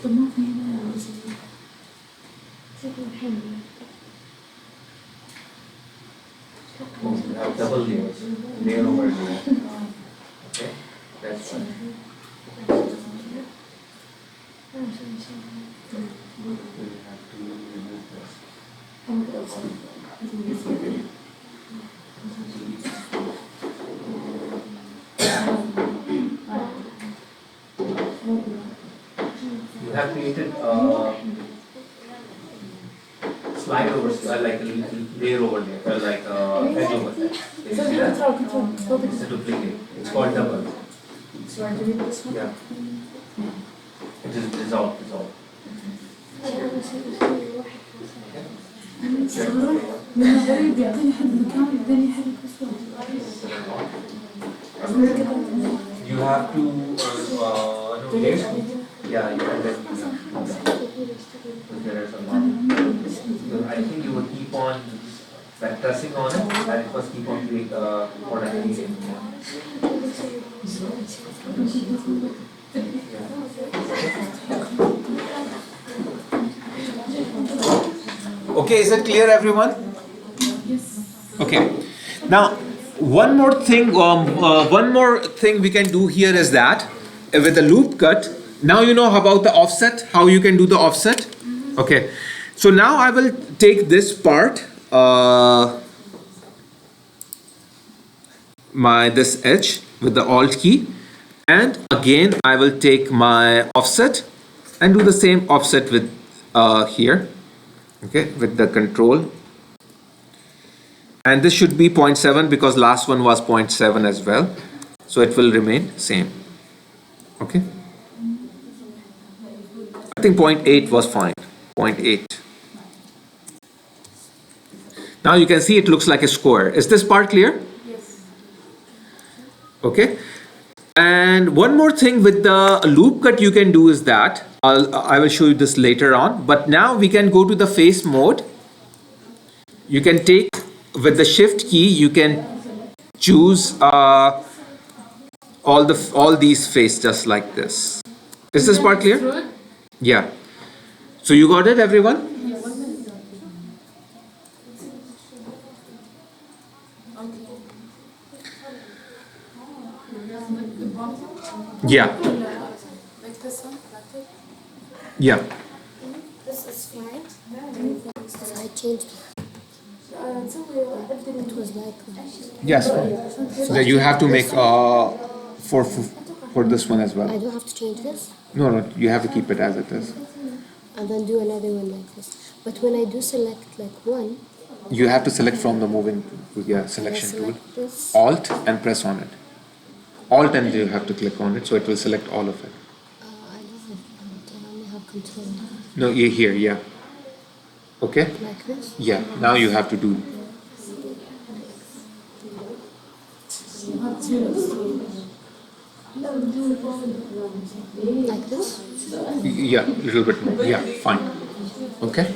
طب ما في هنا سويت الحين Oh, you have double layers, layer over layer. Okay, that's fine. We'll have to remove this. You have created slide over, like a layer over layer, like edge over there. You see that? It's a duplicate. It's called double. Yeah. It is dissolved. You have to rotate. Yeah, you can let me know. There are some marks. So I think you would keep on pressing on it and it must keep on doing what I need. Okay, is it clear, everyone? Okay. Now, one more thing we can do here is that with the loop cut. Now you know about the offset, how you can do the offset. Okay. So now I will take this part, this edge with the Alt key, and again I will take my offset and do the same offset with here. Okay, with the control. And this should be 0.7 because last one was 0.7 as well. So it will remain same. Okay. I think 0.8 was fine. 0.8. Now you can see it looks like a square. Is this part clear? Yes. Okay. And one more thing with the loop cut you can do is that I will show you this later on. But now we can go to the face mode. You can take with the shift key. You can choose all these face just like this. Is this part clear? Yeah. So you got it, everyone? Yeah. Like this one, like it. Yeah. This is fine. I changed it. It was like Yes. So you have to make for this one as I well. don't have to change this No, you have to keep it as it is. and then do another one like this. But when I do select like one, You have to select from the moving I selection tool. select this. Alt and press on it. Alt and you have to click on it, so it will select all of it. I don't have I only have control No, you're here, yeah. Okay? like this. Yeah. Now you have to do. Like this. Yeah, little bit more. Yeah, fine. Okay.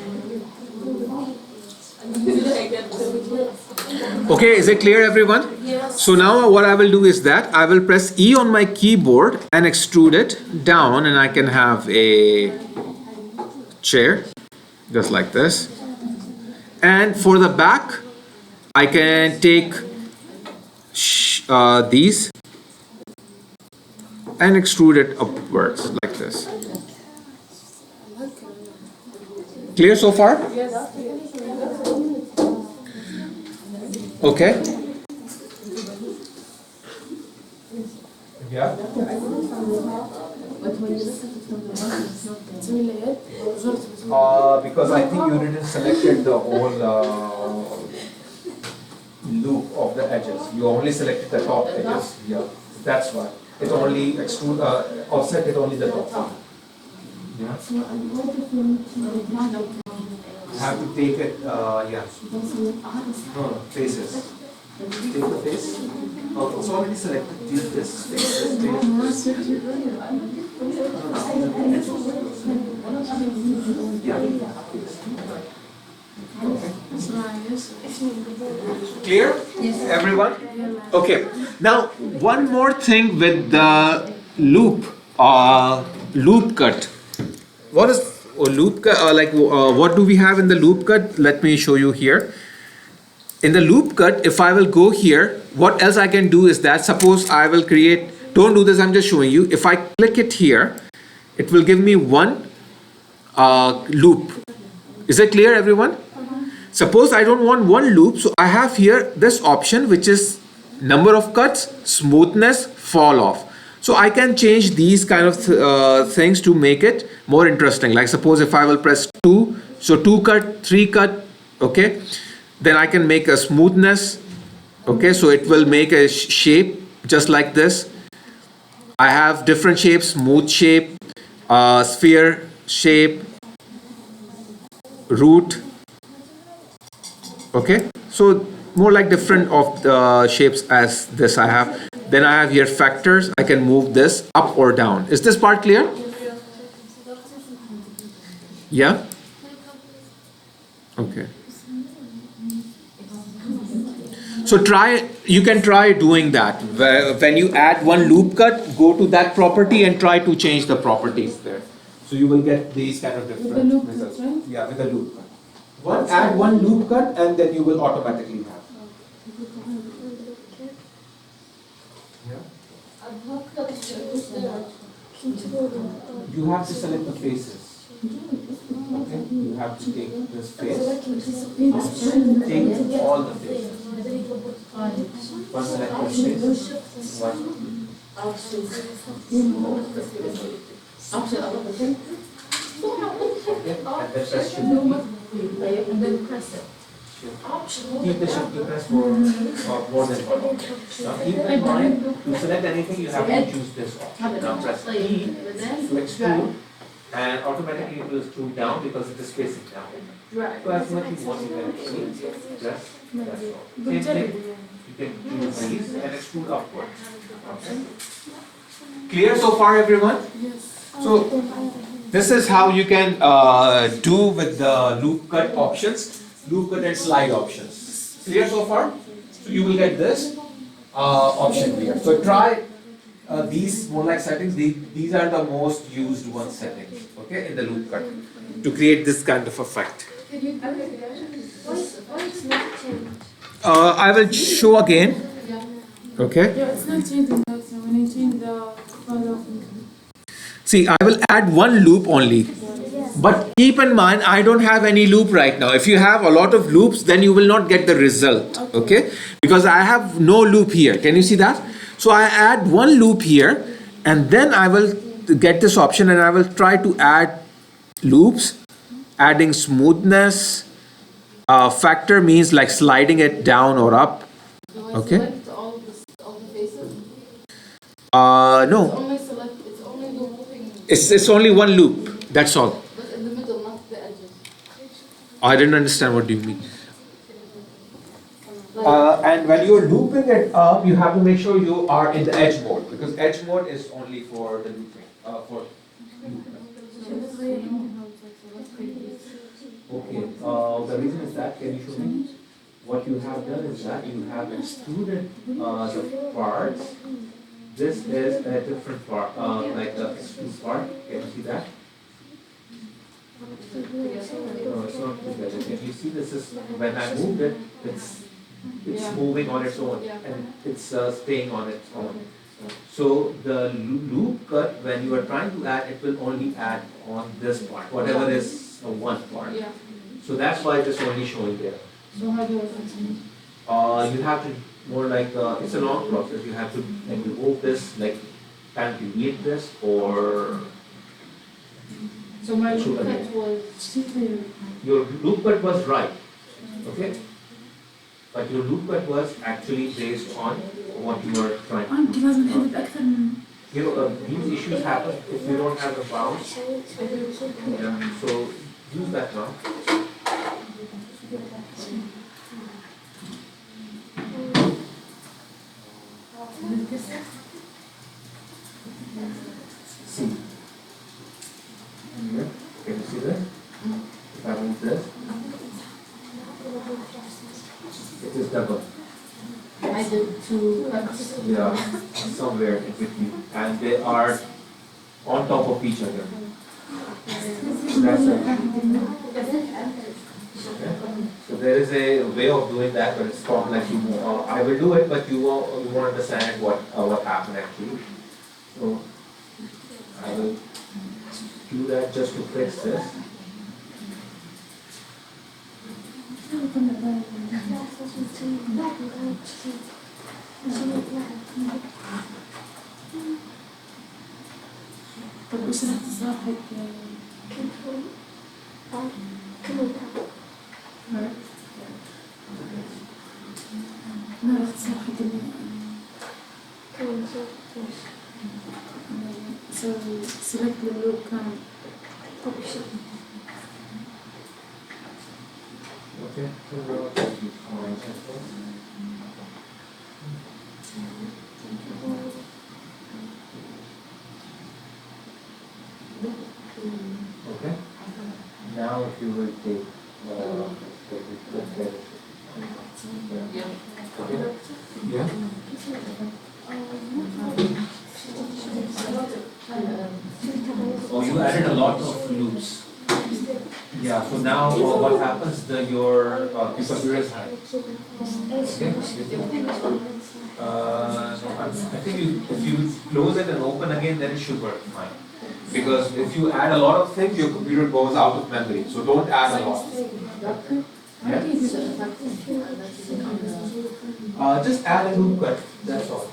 Okay, is it clear, everyone? Yes. So now what I will do is that I will press E on my keyboard and extrude it down, and I can have a chair just like this. And for the back, I can take these and extrude it upwards like this. Clear so far? Okay. Yeah. Because I think you didn't selected the whole loop of the edges. You only selected the top edges. Yeah, that's why. It only extrude, offset it only the top. Yeah. You have to take it, yeah. No, faces. Take the face. Oh, it's already selected. Use this face. Yeah. Clear? Yes. Everyone? Okay. Now, one more thing with the loop cut. What is a loop cut? What do we have in the loop cut? Let me show you here. in the loop cut, if I will go here, what else I can do is that, suppose I will create, don't do this, I'm just showing you. If I click it here, it will give me one loop. Is it clear, everyone? Suppose I don't want one loop, so I have here this option, which is number of cuts, smoothness, fall off. So I can change these kind of things to make it more interesting. Like suppose if I will press 2, so 2 cut, 3 cut, okay. Then I can make a smoothness, okay. So it will make a shape just like this. I have different shapes, smooth shape, sphere shape, root, okay. So more like different of the shapes as this I have. Then I have here factors. I can move this up or down. Is this part clear? Yeah? Okay. So you can try doing that. When you add one loop cut, go to that property and try to change the properties there. So you will get these kind of different With the loop cut, results. right? Yeah, with the loop cut. Add one loop cut and then you will automatically have. You have to select the faces. Okay? You have to take this face. Take all the faces. One select this face. One. Okay? And then press shift. Keep the shift key press for more than one object. Now keep in mind, to select anything you have to choose this option. Now press E to extrude and automatically it will extrude down because it is facing down. So as much you want you can extrude, just that's all. Same thing, you can choose these and extrude upwards. Okay. Clear so far, everyone? Yes. So this is how you can do with the loop cut options, loop cut and slide options. Clear so far? So you will get this option here. So try these more like settings. These are the most used one settings, okay, in the loop cut to create this kind of effect. I will show again. Okay. Yeah, it's not changing that. So when you change the color. See, I will add one loop only. But keep in mind, I don't have any loop right now. If you have a lot of loops, then you will not get the result, okay? Because I have no loop here. Can you see that? So I add one loop here, and then I will get this option, and I will try to add loops, adding smoothness. Factor means like sliding it down or up, okay? Select all the faces. No, Only select. It's only looping. it's only one loop. That's all. But in the middle, not the edges. I didn't understand what do you mean. And when you're looping it up, you have to make sure you are in the edge mode because edge mode is only for the looping. Okay. The reason is that, can you show me? What you have done is that you have extruded the parts. This is a different part, like the extrude part. Can you see that? No, it's not together. Can you see this is when I moved it, it's moving on its own and it's staying on its own. So the loop cut, when you are trying to add, it will only add on this part, whatever is one part. Yeah. So that's why it is only showing there. So how do I continue? You have to more like it's a long process. You have to like remove this, like kind of delete this, or So my Sure. loop cut was. your loop cut was right, okay? But your loop cut was actually based on what you were trying to أنت لازم do. نحدد أكثر من. You know, these issues happen if you don't have the bounce. Yeah. So use that now. See. Here. Can you see this? If I move this, it is double. I did 2 cuts. Yeah, somewhere in between, and they are on top of each other. That's it. Okay. So there is a way of doing that, but it's called like you. I will do it, but you won't understand what happened actually. So I will do that just to fix this. طب وش راح تصاحب ما راح تصاحب so select the loop كان Okay. Okay. Now, if you will take yeah. Oh, you added a lot of loops. Yeah. So now, what happens? Your computer is high. Okay. I think if you close it and open again, then it should work fine. Because if you add a lot of things, your computer goes out of memory. So don't add a lot. Yeah? Just add a loop cut. That's all.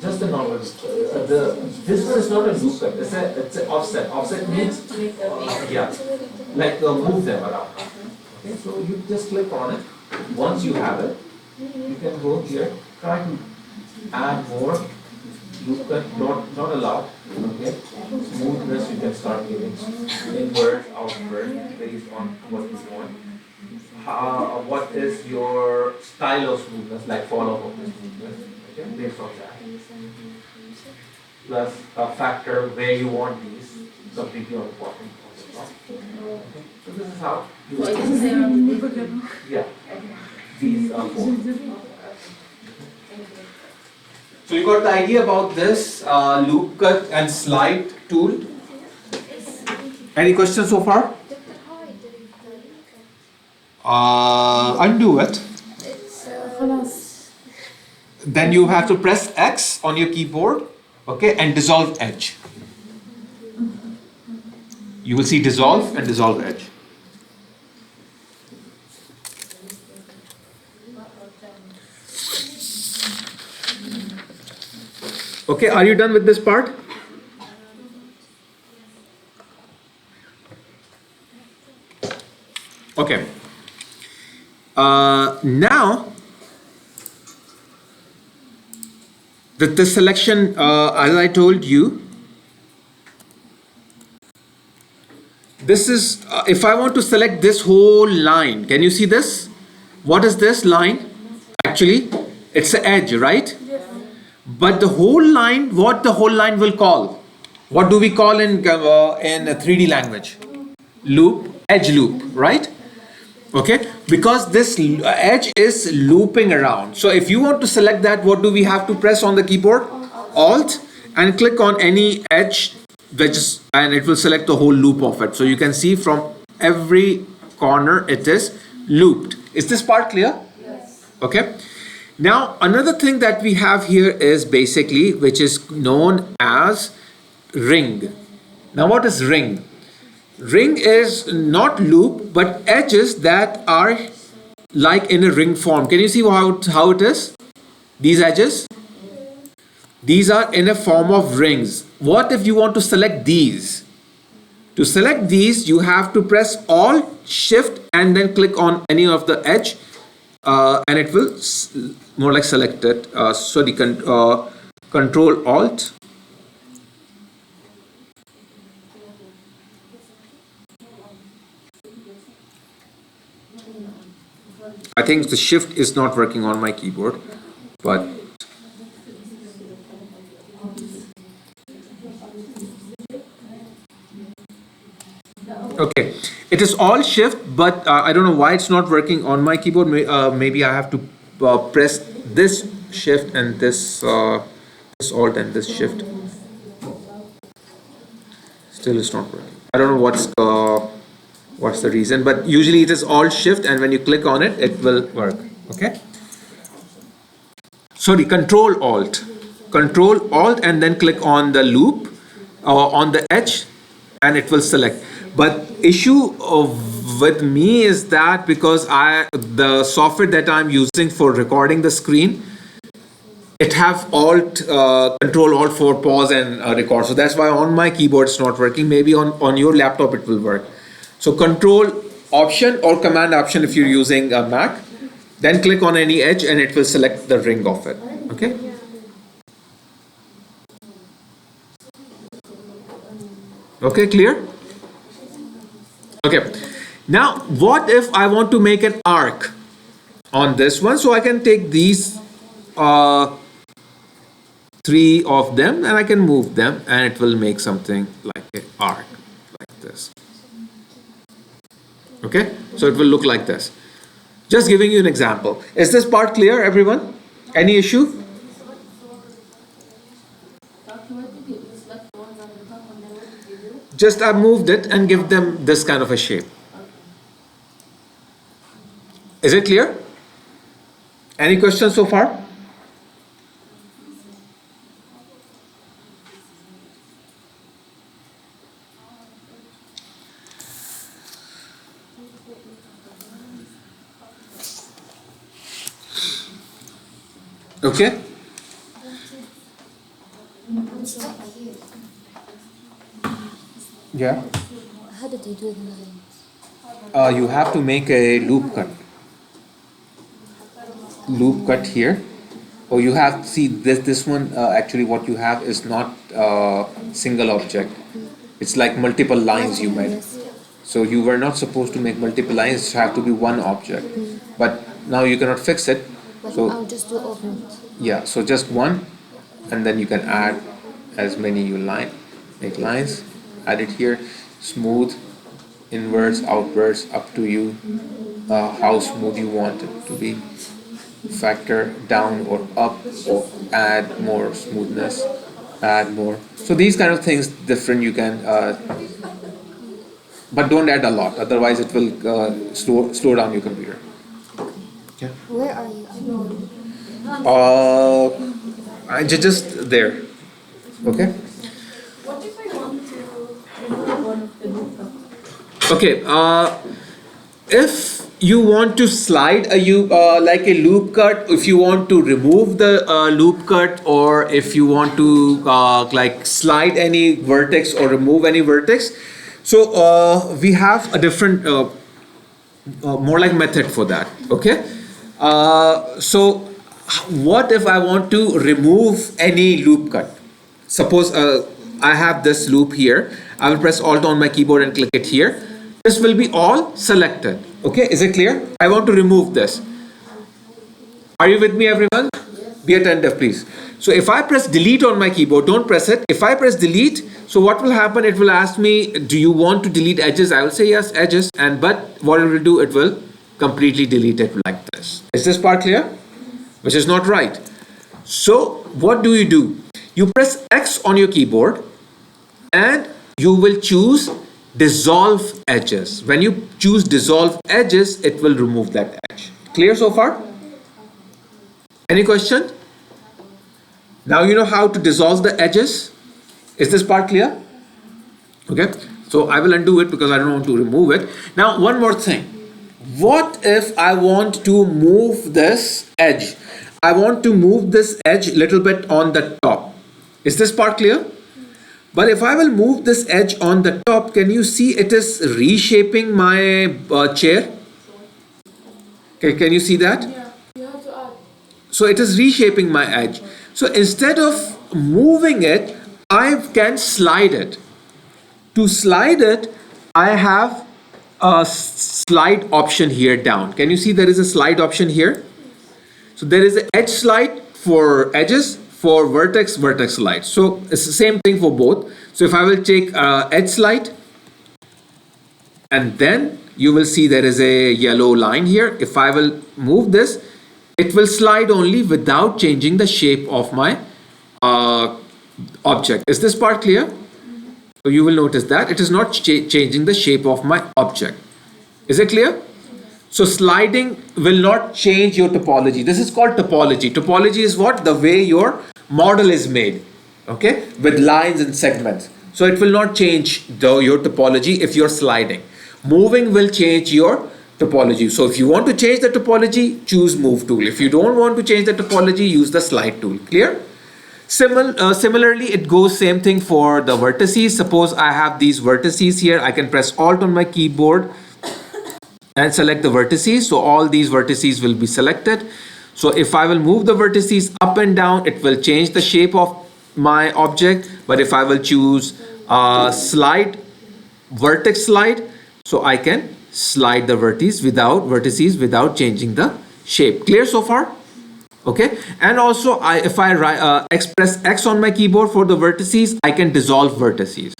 Just a normal. This is not a loop cut. It's an offset. Offset means like move them around. Okay, so you just click on it. Once you have it, you can go here. Try to add more. Loop cut, not allowed. Okay. Smoothness you can start giving. Invert, outward, based on what you want. What is your style of smoothness, like fall off of the smoothness? Okay, based on that. Plus a factor where you want these, something you're important. Okay. So this is how you yeah. These are four. So you got the idea about this loop cut and slide tool. Any questions so far? Undo it. Then you have to press X on your keyboard, okay, and dissolve edge. You will see dissolve and dissolve edge. Okay, are you done with this part? Okay. Now, the selection, as I told you, this is, if I want to select this whole line, can you see this? What is this line? Actually, it's the edge, right? But the whole line, what the whole line will call? What do we call in a 3D language? Loop, edge loop, right? Okay, because this edge is looping around. So if you want to select that, what do we have to press on the keyboard? Alt and click on any edge wedges and it will select the whole loop of it. So you can see from every corner it is looped. Is this part clear? Yes. Okay. Now another thing that we have here is basically which is known as ring. Now what is ring? Ring is not loop but edges that are like in a ring form. Can you see how it is? These edges? These are in a form of rings. What if you want to select these? To select these, you have to press Alt, Shift and then click on any of the edge and it will more like select it. Control Alt. I think the shift is not working on my keyboard, but okay, it is all shift, but I don't know why it's not working on my keyboard. Maybe I have to press this shift and this alt and this shift. Still it's not working. I don't know what's what's the reason, but usually it is Alt Shift, and when you click on it, it will work. Okay. Sorry, Control Alt, and then click on the loop on the edge, and it will select. But issue with me is that because the software that I'm using for recording the screen, it have Control Alt for pause and record. So that's why on my keyboard it's not working. Maybe on your laptop it will work. So Control Option or Command Option if you're using a Mac, then click on any edge and it will select the ring of it. Okay. Okay, clear? Okay. Now, what if I want to make an arc on this one? So I can take these 3 of them and I can move them and it will make something like an arc like this. Okay, so it will look like this. Just giving you an example. Is this part clear, everyone? Any issue? Just I moved it and give them this kind of a shape. Is it clear? Any questions so far? Okay. Yeah. How did you do the lines? You have to make a loop cut. Loop cut here. Or you have, see this one, actually what you have is not single object. It's like multiple lines you made. So you were not supposed to make multiple lines, it have to be one object. But now you cannot fix it. But So I'll just do open it. yeah, so just one, and then you can add as many you like. Make lines, add it here, smooth, inwards, outwards, up to you. How smooth you want it to be. Factor down or up, or add more smoothness, add more. So these kind of things different you can, but don't add a lot, otherwise it will slow down your computer. Yeah. Where are you? Just there. Okay. What if I want to remove one of the loop cuts? Okay. If you want to slide like a loop cut, if you want to remove the loop cut, or if you want to like slide any vertex or remove any vertex, so we have a different more like method for that. Okay. So what if I want to remove any loop cut? Suppose I have this loop here. I will press Alt on my keyboard and click it here. This will be all selected. Okay, is it clear? I want to remove this. Are you with me, everyone? Be attentive, please. So if I press delete on my keyboard, don't press it. If I press delete, so what will happen? It will ask me, do you want to delete edges? I will say yes, edges. But what it will do, it will completely delete it like this. Is this part clear? Which is not right. So what do? You press X on your keyboard and you will choose dissolve edges. When you choose dissolve edges, it will remove that edge. Clear so far? Any question? Now you know how to dissolve the edges. Is this part clear? Okay, so I will undo it because I don't want to remove it. Now one more thing. What if I want to move this edge? I want to move this edge a little bit on the top. Is this part clear? But if I will move this edge on the top, can you see it is reshaping my chair? Okay, can you see that? Yeah, you have to add. So it is reshaping my edge. So instead of moving it, I can slide it. To slide it, I have a slide option here down. Can you see there is a slide option here? So there is an edge slide for edges, for vertex slide. So it's the same thing for both. So if I will take edge slide, and then you will see there is a yellow line here. If I will move this, it will slide only without changing the shape of my object. Is this part clear? So you will notice that it is not changing the shape of my object. Is it clear? So sliding will not change your topology. This is called topology. Topology is what? The way your model is made, okay, with lines and segments. So it will not change your topology if you're sliding. Moving will change your topology. So if you want to change the topology, choose move tool. If you don't want to change the topology, use the slide tool. Clear? Similarly, it goes same thing for the vertices. Suppose I have these vertices here. I can press Alt on my keyboard and select the vertices. So all these vertices will be selected. So if I will move the vertices up and down, it will change the shape of my object. But if I will choose slide, vertex slide, so I can slide the vertices without changing the shape. Clear so far? Okay. And also if I express X on my keyboard for the vertices, I can dissolve vertices.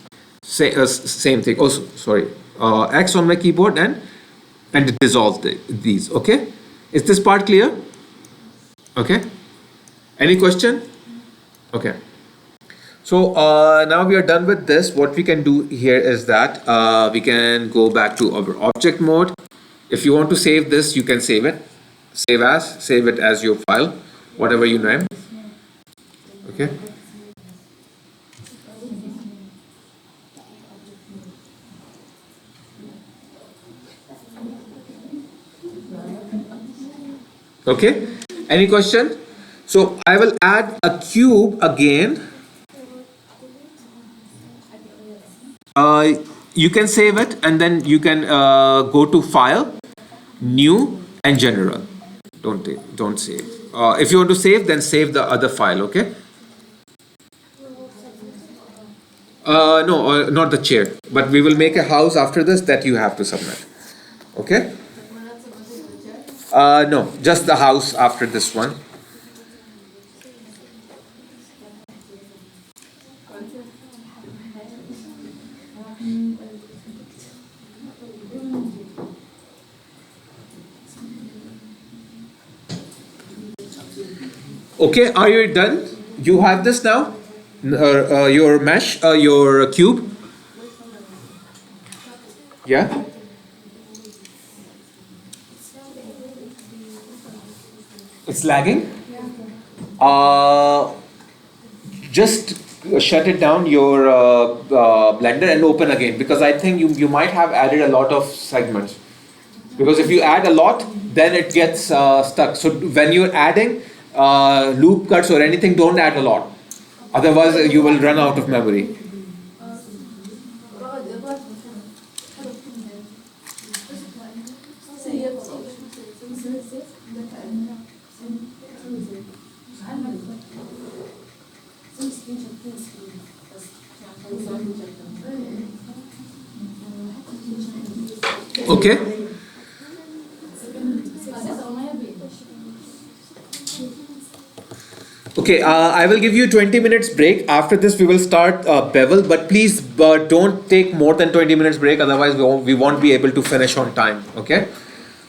Same thing. Oh, sorry. X on my keyboard and dissolve these. Okay. Is this part clear? Okay. Any question? Okay. So now we are done with this. What we can do here is that we can go back to our object mode. If you want to save this, you can save it. Save it as your file, whatever you name. Okay. Okay. Any question? So I will add a cube again. You can save it and then you can go to File, New and General. Don't save. If you want to save, then save the other file. Okay. No, not the chair. But we will make a house after this that you have to submit. Okay. No, just the house after this one. Okay, are you done? You have this now? Your mesh, your cube? Yeah? It's lagging? Just shut it down, your Blender, and open again, because I think you might have added a lot of segments. Because if you add a lot, then it gets stuck. So when you're adding loop cuts or anything, don't add a lot. Otherwise, you will run out of memory. Okay. Okay, I will give you 20 minutes break. After this, we will start Bevel, but please don't take more than 20 minutes break. Otherwise, we won't be able to finish on time. Okay.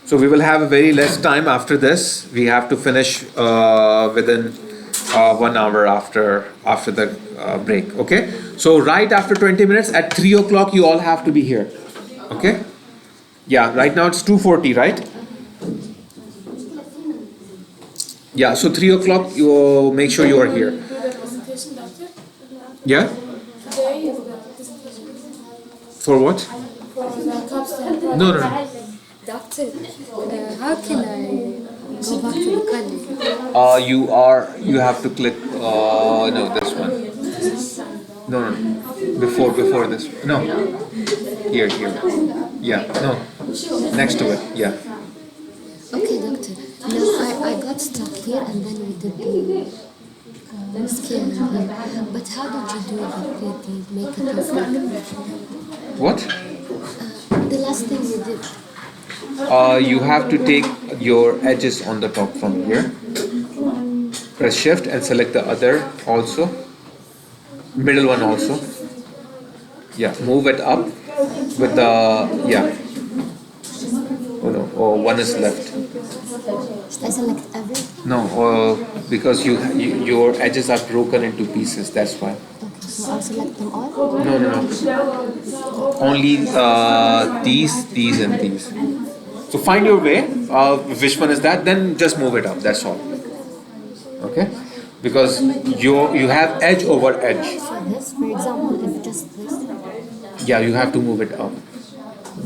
So we will have a very less time after this. We have to finish within 1 hour after the break. Okay. So right after 20 minutes at 3 o'clock, you all have to be here. Okay. Yeah. Right now it's 2:40, right? Yeah, so 3 o'clock, you make sure you are here. Presentation, doctor? Yeah? Today is the presentation. For what? For the capstone project. No. Doctor, how can I go back to the college? You have to click, no, this one. No. Before this. No. Here. Yeah, no. Next to it, yeah. Okay, doctor. No, I got stuck here and then we did the scale here. But how did you do the make it perfect? What? The last thing you did. You have to take your edges on the top from here. Press shift and select the other also. Middle one also. Yeah, move it up with the, yeah. Oh no, one is left. Should I select every? No, because your edges are broken into pieces, that's why. Okay, so I'll select them all? No. Only these and these. So find your way, which one is that, then just move it up, that's all. Okay? Because you have edge over edge. So this, for example, if just this. Yeah, you have to move it up.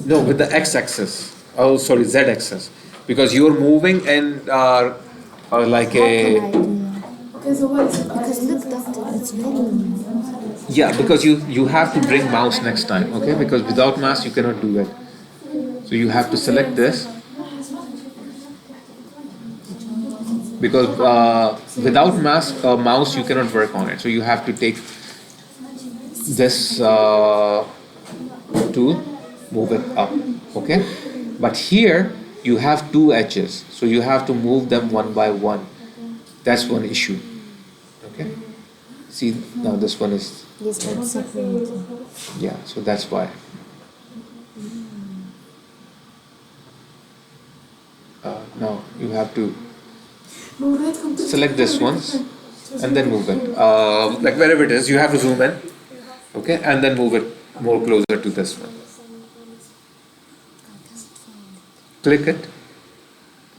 No, with the x-axis. Oh, sorry, z-axis. Because you're moving in like How can a... I do that? Okay, so what is it? Because look, doctor, it's very. Yeah, because you have to bring mouse next time, okay? Because without mouse you cannot do it. So you have to select this. Because without mouse you cannot work on it. So you have to take this tool, move it up, okay? But here you have two edges, so you have to move them one by one. That's one issue, okay? See, now this one is, Yes, but separate. yeah, so that's why. Now you have to select this one and then move it. Like wherever it is, you have to zoom in, okay? And then move it more closer to this one. Click it.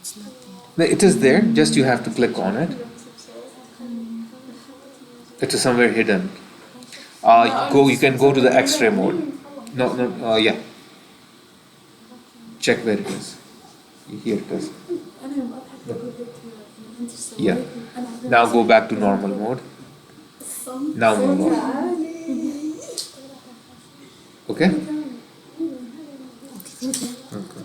It's not there. No, it is there, just you have to click on it. It is somewhere hidden. You can go to the X-ray mode. No, yeah. Check where it is. Here it is. Yeah. Now go back to normal mode. Now move on. Okay? Thank you. Okay.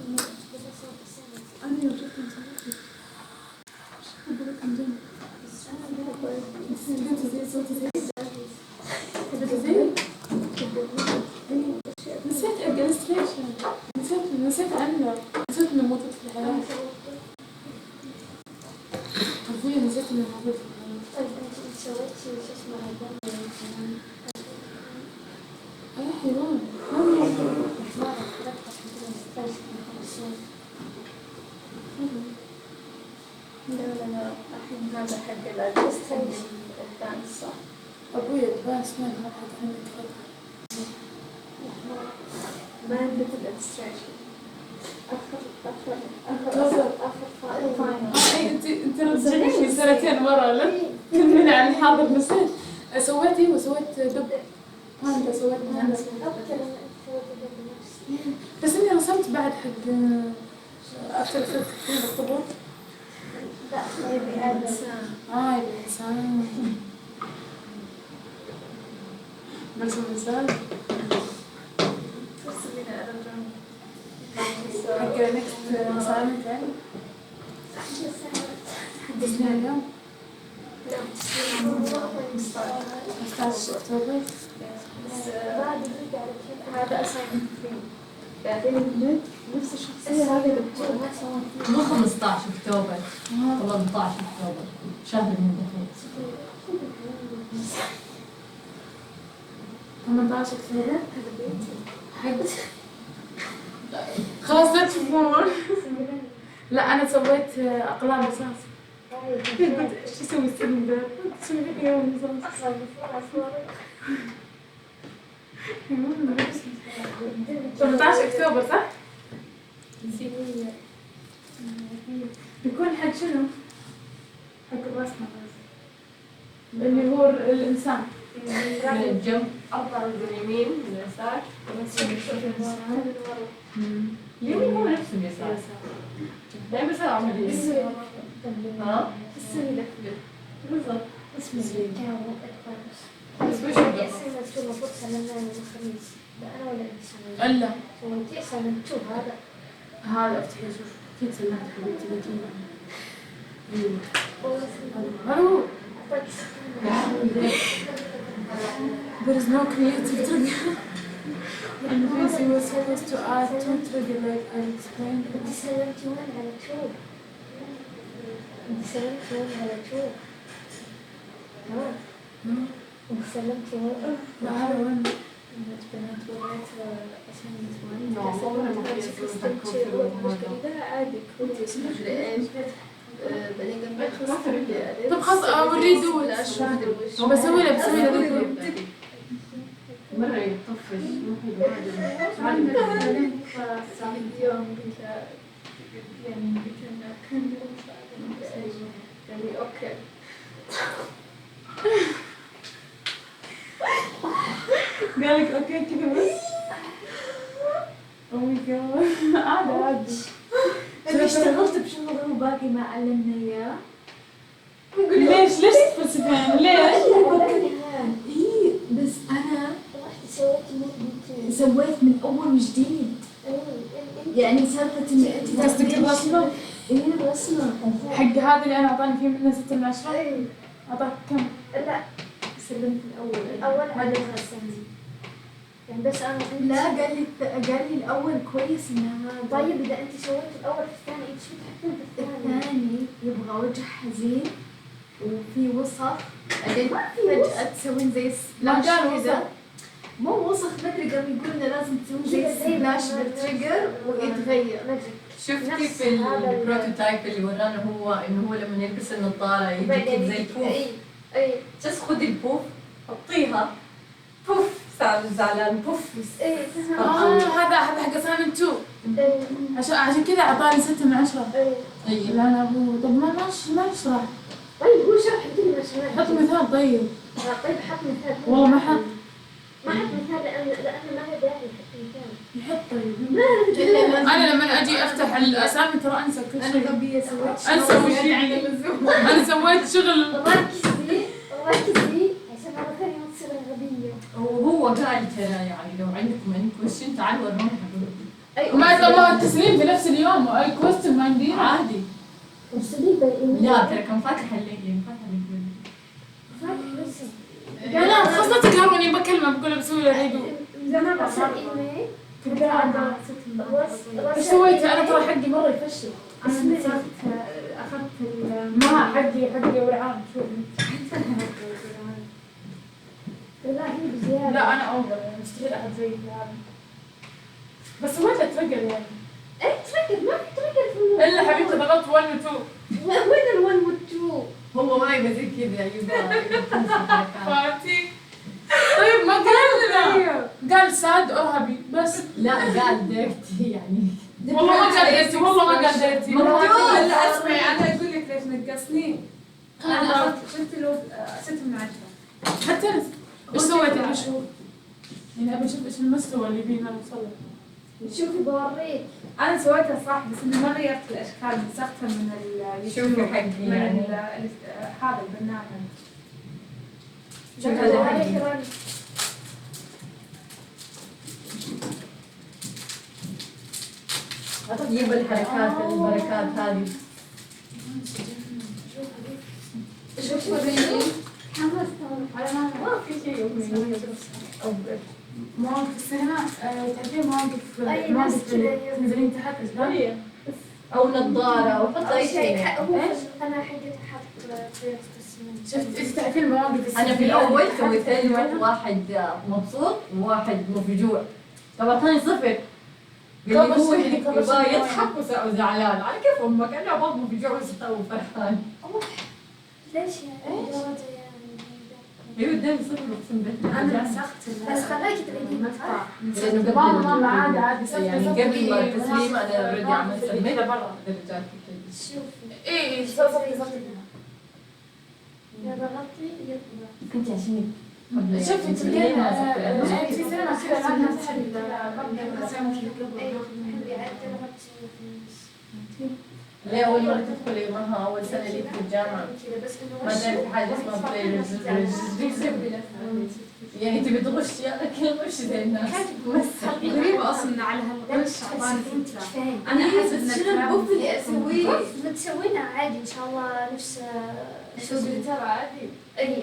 نسيت administration. نسيت عنه. نسيت انه موجود في الحياة. حرفيا نسيت انه موجود في الحياة. طيب انت سويتي شو اسمه هذا؟ أي حيوان. لا الحين هذا حق الادمنستريشن الثاني صح؟ أبوي advanced ما يبغى حد عندك خبرة. ما عندك الادمنستريشن آخر فاينل انت رجعتني سنتين ورا لا كملي عن الحاضر نسيت سويتي وسويت دب باندا سويت باندا بس اني رسمت بعد حق افتر افكت كثير بالطبوع لا يبي الإنسان الانسان مرسم الانسان ترسمين الرجل حق نكست مسامي يعني حدثنا اليوم لا تسوين 15 اكتوبر هذا أسايمنت فري بعدين البنت نفس الشخصية هذه دكتور ما سوت مو 15 اكتوبر والله 18 اكتوبر شهر من دخول 18 اكتوبر هذا بيتي حق خلاص لا تشوفون لا انا سويت اقلام رصاص قلت ايش اسوي السن ذا؟ تسوي لي يوم رصاص 18 اكتوبر صح؟ بيكون حق شنو؟ حق الرسمة اللي هو الإنسان من الجنب أربعة من اليمين من اليسار اليمين هو نفسه اليسار دائما يصير عملية ها؟ السنة بالضبط بس وش أسايمنت المفروض سلمنا يوم الخميس لا أنا ولا أنت إلا سويتي أسايمنت هذا هذا افتحي شوف كيف سلمت حبيبتي بجيبه هلو there is no creative trigger and Tracy was supposed to add two trigger like I explained أنت سلمتي وين على توب أنت سلمتي وين على توب ها أنت سلمتي وين لا هذا وين بنات وريت أسايمنت وين والله لا عادي كنت طب خلاص اوريه دول بسوي له فيديو مرة يطفش يوم قلت يعني كان قال لي اوكي. قال لك اوكي كذا بس. او ماي جاد عادي. انا اشتغلت بشغل هو باقي ما علمنا اياه. ليش تفلسفين ليش؟ اي بس انا سويت من اول وجديد. يعني سالفه ان انت قصدك الرسمة؟ ايه الرسمه حق هذا اللي انا اعطاني فيه منه 6 من 10؟ اي اعطاك كم؟ لا سلمت الاول ما ادري الثاني يعني بس انا لا قال لي الاول كويس انها طيب اذا انت سويت الاول في الثاني انت شو تحطين في الثاني يبغى وجه حزين وفي وسخ بعدين فجأة تسوين زي لا سبلاش قال كذا وسخ. مو وسخ مدري قام يقول لنا لازم تسوين زي سبلاش بالتريجر ويتغير شفتي في البروتوتايب اللي ورانا هو انه هو لما يلبس النظاره يجي كده زي البوف. اي بس خدي البوف حطيها بوف زعلان بوف. هذا حق اسايمنت 2 عشان كذا اعطاني 6 من 10. طيب لا انا ابو طب ما يشرح. طيب هو شرح كلمة شمال حط مثال طيب. طيب حط مثال والله ما حط. ما حط مثال لأنه ما له داعي يحط مثال يحط طيب. انا لما اجي افتح الاسامي ترى انسى كل أنا شيء. غبية سويت انسى وش يعني. انا سويت شغل. ركزي عشان مرة ثانية ما تصير غبية وهو قال ترى يعني لو عندكم اني كويشن تعالوا وروني حقول وما يطلعوا التسليم في نفس اليوم واي كويستن ما يمدينا. عادي. وصلي بالإيميل لا ترى كان فاتح اللينك فاتح اللينك. فاتح بس لا خلاص لا تقهروني بكلمه بقول بسوي له ريدو. زمان بس الإيميل ايش سويت انا ترى حقي مره يفشل. اسمعي. اخذت ما حقي ورعان شوف. لا هي بزيادة لا انا اوفر مستحيل احد زي هذا. بس سويت له تريجر يعني. ايه تركب ما في تركب في الموضوع الا حبيبتي ضغطت 1 و 2. وين ال1 وال2 هو ما يبغى زي كذا يبغى فهمتي؟ طيب ما قال لنا. قال ساد ارهبي بس. لا قال ديرتي يعني. والله ما قال ديرتي والله ما قال ديرتي. لا اسمعي انا اقول لك ليش نقصني. انا اخذت شفت له 6 من 10. حتى انا ايش سويت انا شو؟ يعني ابي اشوف ايش المستوى اللي فينا نوصل له. شوفي بوريك انا سويتها صح بس اني ما غيرت الاشكال مسختها من شوفي حقي من يعني. هذا البرنامج. شوفي هذا هذا حقي. كمان جيب الحركات البركات هذه. شوفي حماس على ما في شيء مواقف السينما. تعرفين مواقف تنزلين تحت ايش او نظاره او حط اي شيء. هو إيش؟ انا حقتي حط طريقة السنين شفت انت تعرفين المواقف انا في الاول سويت لي واحد مبسوط وواحد مفجوع. طبعا ثاني صفر. قال لي هو يبغى يضحك وزعلان على كيف امك انا ابغى مفجوع وفرحان. ليش يعني درجة يعني ايوه اداني صفر اقسم بالله. انا مسخت بس خلاكي تعيدين مقطع لانه ماما عادي يعني قبل ما التسليم انا اوريدي عملت سبميت برا. درجات شوفي ايه صوتي إذا ضغطتي يطلع انت عشان شوفي تلقين في سينما كذا الان تحل اي حبي عدل ليه اول مره تدخلي معها اول سنه لي في الجامعه كذا بس انه ما تعرفي حاجه اسمها بلاي يعني تبي تغشي انا كل غش زي الناس. غريبة اصلا على هالغش اعطاني فكرة. فاهم انا احس ان شنو الكلام البوف اللي اسويه متسوينها عادي ان شاء الله نفس شو ترى عادي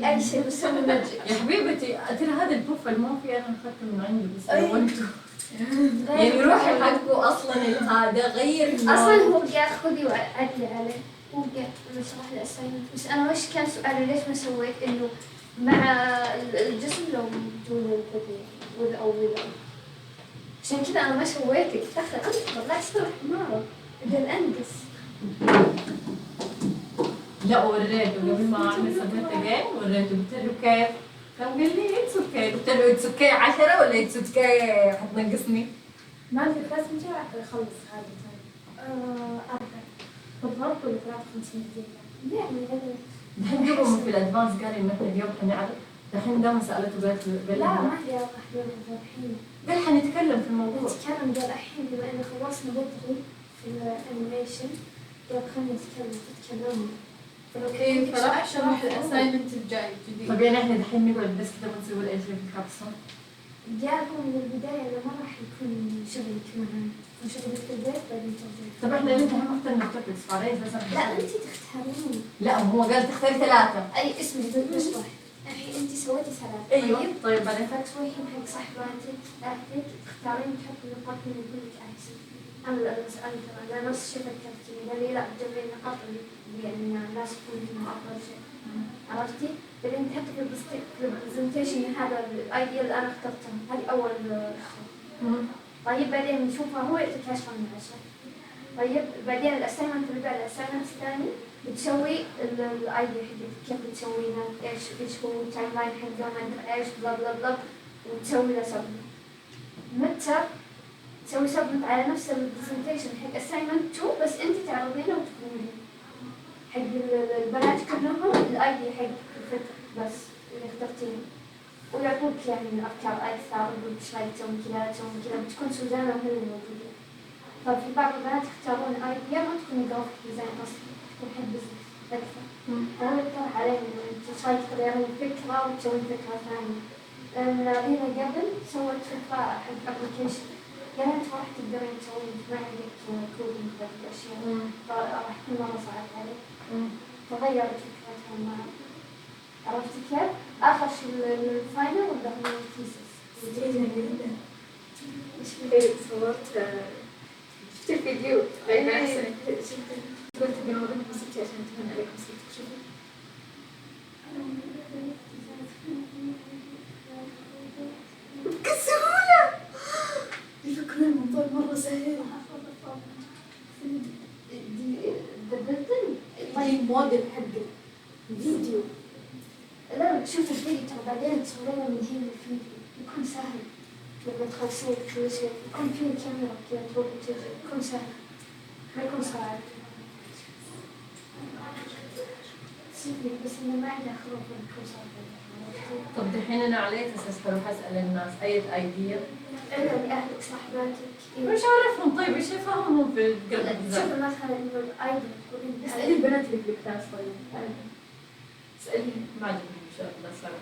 اي شيء بسوي ماجيك يا حبيبتي ترى هذا البوف المافيا انا اخذته من عنده بس أي. لونته يعني روحي حقه اصلا هذا غير اصلا هو قاعد خذي وعدلي عليه هو قاعد شرح لي الاسايمنت بس انا وش كان سؤالي ليش ما سويت انه مع الجسم لو بدون البدي وذا او وذا عشان كذا انا ما سويتك تاخر انت لا تصير حمارة اذا انقص لا وريته قبل ما اعمل سبميت اجين وريته قلت له كيف؟ قام قال لي اتس اوكي. قلت له اتس اوكي 10 ولا اتس اوكي حتنقصني؟ ما في لازم نجي راح يخلص هذا 4 بالضبط ولا 5300 يعني هذا الحين قبل في الادفانس قال لي ان احنا اليوم حنعرض. الحين دام سالته قالت لا ما في أحيان الحين قال حنتكلم في الموضوع. نتكلم قال الحين بما إن خلصنا بدري في الأنيميشن قال خلينا نتكلم تتكلموا اوكي فراح شرح الاساينمنت الجاي جديد. طيب يعني احنا دحين نقعد بس كذا ونسوي اي شيء في الكابسون. قالوا من البداية إنه ما راح يكون شغلك معنا وشغلك في البيت بعدين ترجع. طب احنا اللي احنا مختارين التوبكس فعليش بس لا أنت تختارين لا هو قال تختاري 3. أي اسمي بشرح الحين أنت سويتي 3 ايوه طيب بعدين فتروحين حق صاحباتك أختك تختارين تحط النقاط اللي يقول لك أحسن. أنا أسألك أنا نفس الشيء فكرتني قال لي لا جمعي النقاط اللي يعني الناس تقول إنه أفضل شيء عرفتي؟ بعدين تحطي في البرزنتيشن هذا الأيديا اللي أنا اخترتها هذه أول شيء. طيب بعدين نشوفها هو يعطيك 10 من 10. طيب بعدين الأسايمنت اللي بعد الأسايمنت الثاني بتسوي الأيديا حقتك كيف بتسويها إيش هو التايم لاين حقه ما أدري إيش بلا بلا بلا وتسوي له سبمنت. متى تسوي سبمنت على نفس البرزنتيشن حق أسايمنت 2 بس أنت تعرضينه وتكتبينه حق البنات كلهم الأيديا حق الفكرة بس اللي اخترتينه ويعطوك يعني الأفكار أكثر يقولك إيش رايك تسوي كذا بتكون سوزانا وهي موجودة. طيب في بعض البنات يختارون أيديا ما تكون جرافيك ديزاين أصلا تكون حق بزنس أكثر. فهو يقترح علينا إنه أنت إيش رايك تغيرين فكرة وتسوين فكرة ثانية. لأن رينا قبل سوت فكرة حق أبلكيشن قالت راح تقدرين تسوين ما عندك كودينج ذاك الأشياء راح تكون مرة صعب عليك. فغيرت فكرتها معي. عرفتي كيف؟ آخر شيء الفاينل ولا هو التيسس؟ صورت شفت الفيديو غير أحسن قلت بنوريك مسكتي عشان تهون عليك مسكتك شوفي بسهولة يفكرون الموضوع مرة سهل طيب موديل حق الفيديو لا شوف الفيديو ترى بعدين تصورينه من هنا الفيديو يكون سهل. لما تخلصين كل شيء يكون فيه كاميرا كذا تروح وتجي يكون سهل ما يكون صعب. سيبني بس إنه ما عندها خروج يكون صعب. طب دحين انا على اساس بروح اسال الناس اي ايديا أنا لأهلك صاحباتك مش عارفهم. طيب ايش افهمهم في القلب شوف مثلا إنه الأيديا تقولين اسألي البنات اللي في الكلاس طيب اسألي ما عجبني ان شاء الله صار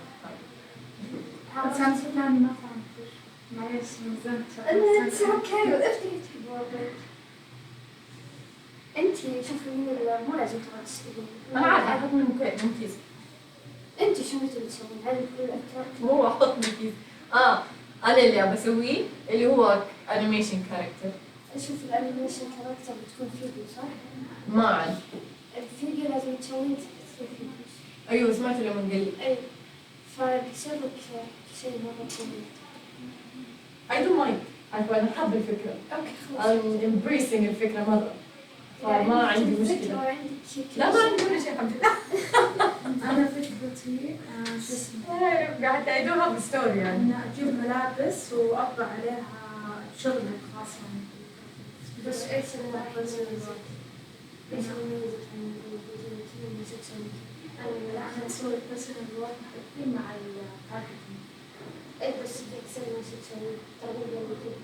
بس أنا ثاني ما فهمت معلش مزنت أنا أوكي افتحي أنت شوفي مو لازم تبغى تسألين. انا عارفه احط من كيس. أنت شو تبي تسوين؟ هذه كل الأفكار مو احط من كيس. انا اللي ابى اسويه اللي هو انيميشن كاركتر. أشوف الأنيميشن كاركتر بتكون فيديو صح؟ ما اعرف. الفيديو لازم تسوين فيديو. ايوه سمعت لما قال لي أي فبيصير لك شيء مرة طويل. I don't mind. عارفة أنا حابة الفكرة. أوكي خلاص. I'm embracing الفكرة مرة. فما عندي مشكلة. لا ما عندي ولا شيء الحمد لله. أنا فكرتي شو اسمه قاعدة I don't have a story يعني. إن أجيب ملابس وأطبع عليها شغل خاص يعني. بس إيش المميز؟ إيش المميز عن الفيديو؟ أنا أسوي بس الوقت حقي مع التارجتنج. إيه بس تكسر ما تسوي ترى اللي كده.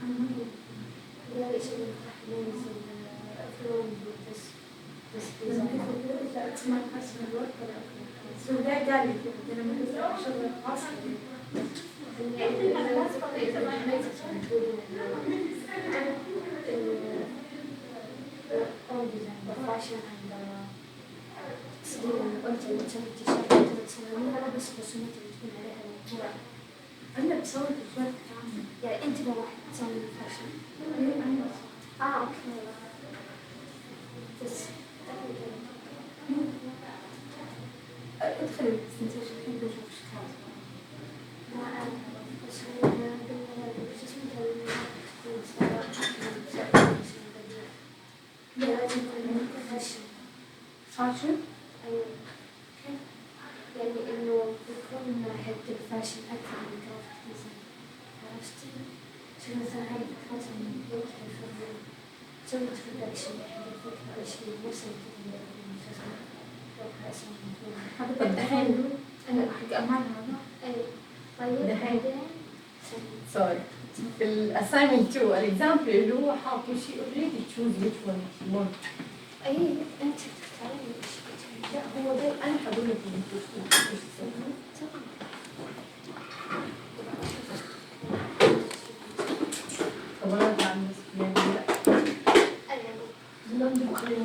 أنا ما لا إيش اللي تحمل أفلام بس لما كنت لا اسمع حسن الوقت ولا سو ده قال لي كده لما كنت شغل خاص أنا بسوي الفرق كامل. يعني أنت ما راح تسوي الفاشن. أوكي. بس ادخلي البرزنتيشن الحين بشوف ايش كاتبه. ما أعرف بس هو شو اسمه لازم يكون فاشن. فاشن؟ أيوة. يعني إنه يكون حق الفاشن أكثر من جرافيك ديزاين. عرفتي؟ شو مثلا هاي فكرة هيك في تسوي introduction حق الفكرة إيش هي نفس الفكرة طب دحين أنا حق أمان هذا. أي طيب دحين. بعدين سوري في الاساينمنت 2 الاكزامبل اللي هو حاطه شيء اوريدي تشوز which one you want. أي أنت تختارين إيش لا هو ده انا حقول لك اللي ايش تسوي. طب انا بعمل يعني لا أنا لندن خلينا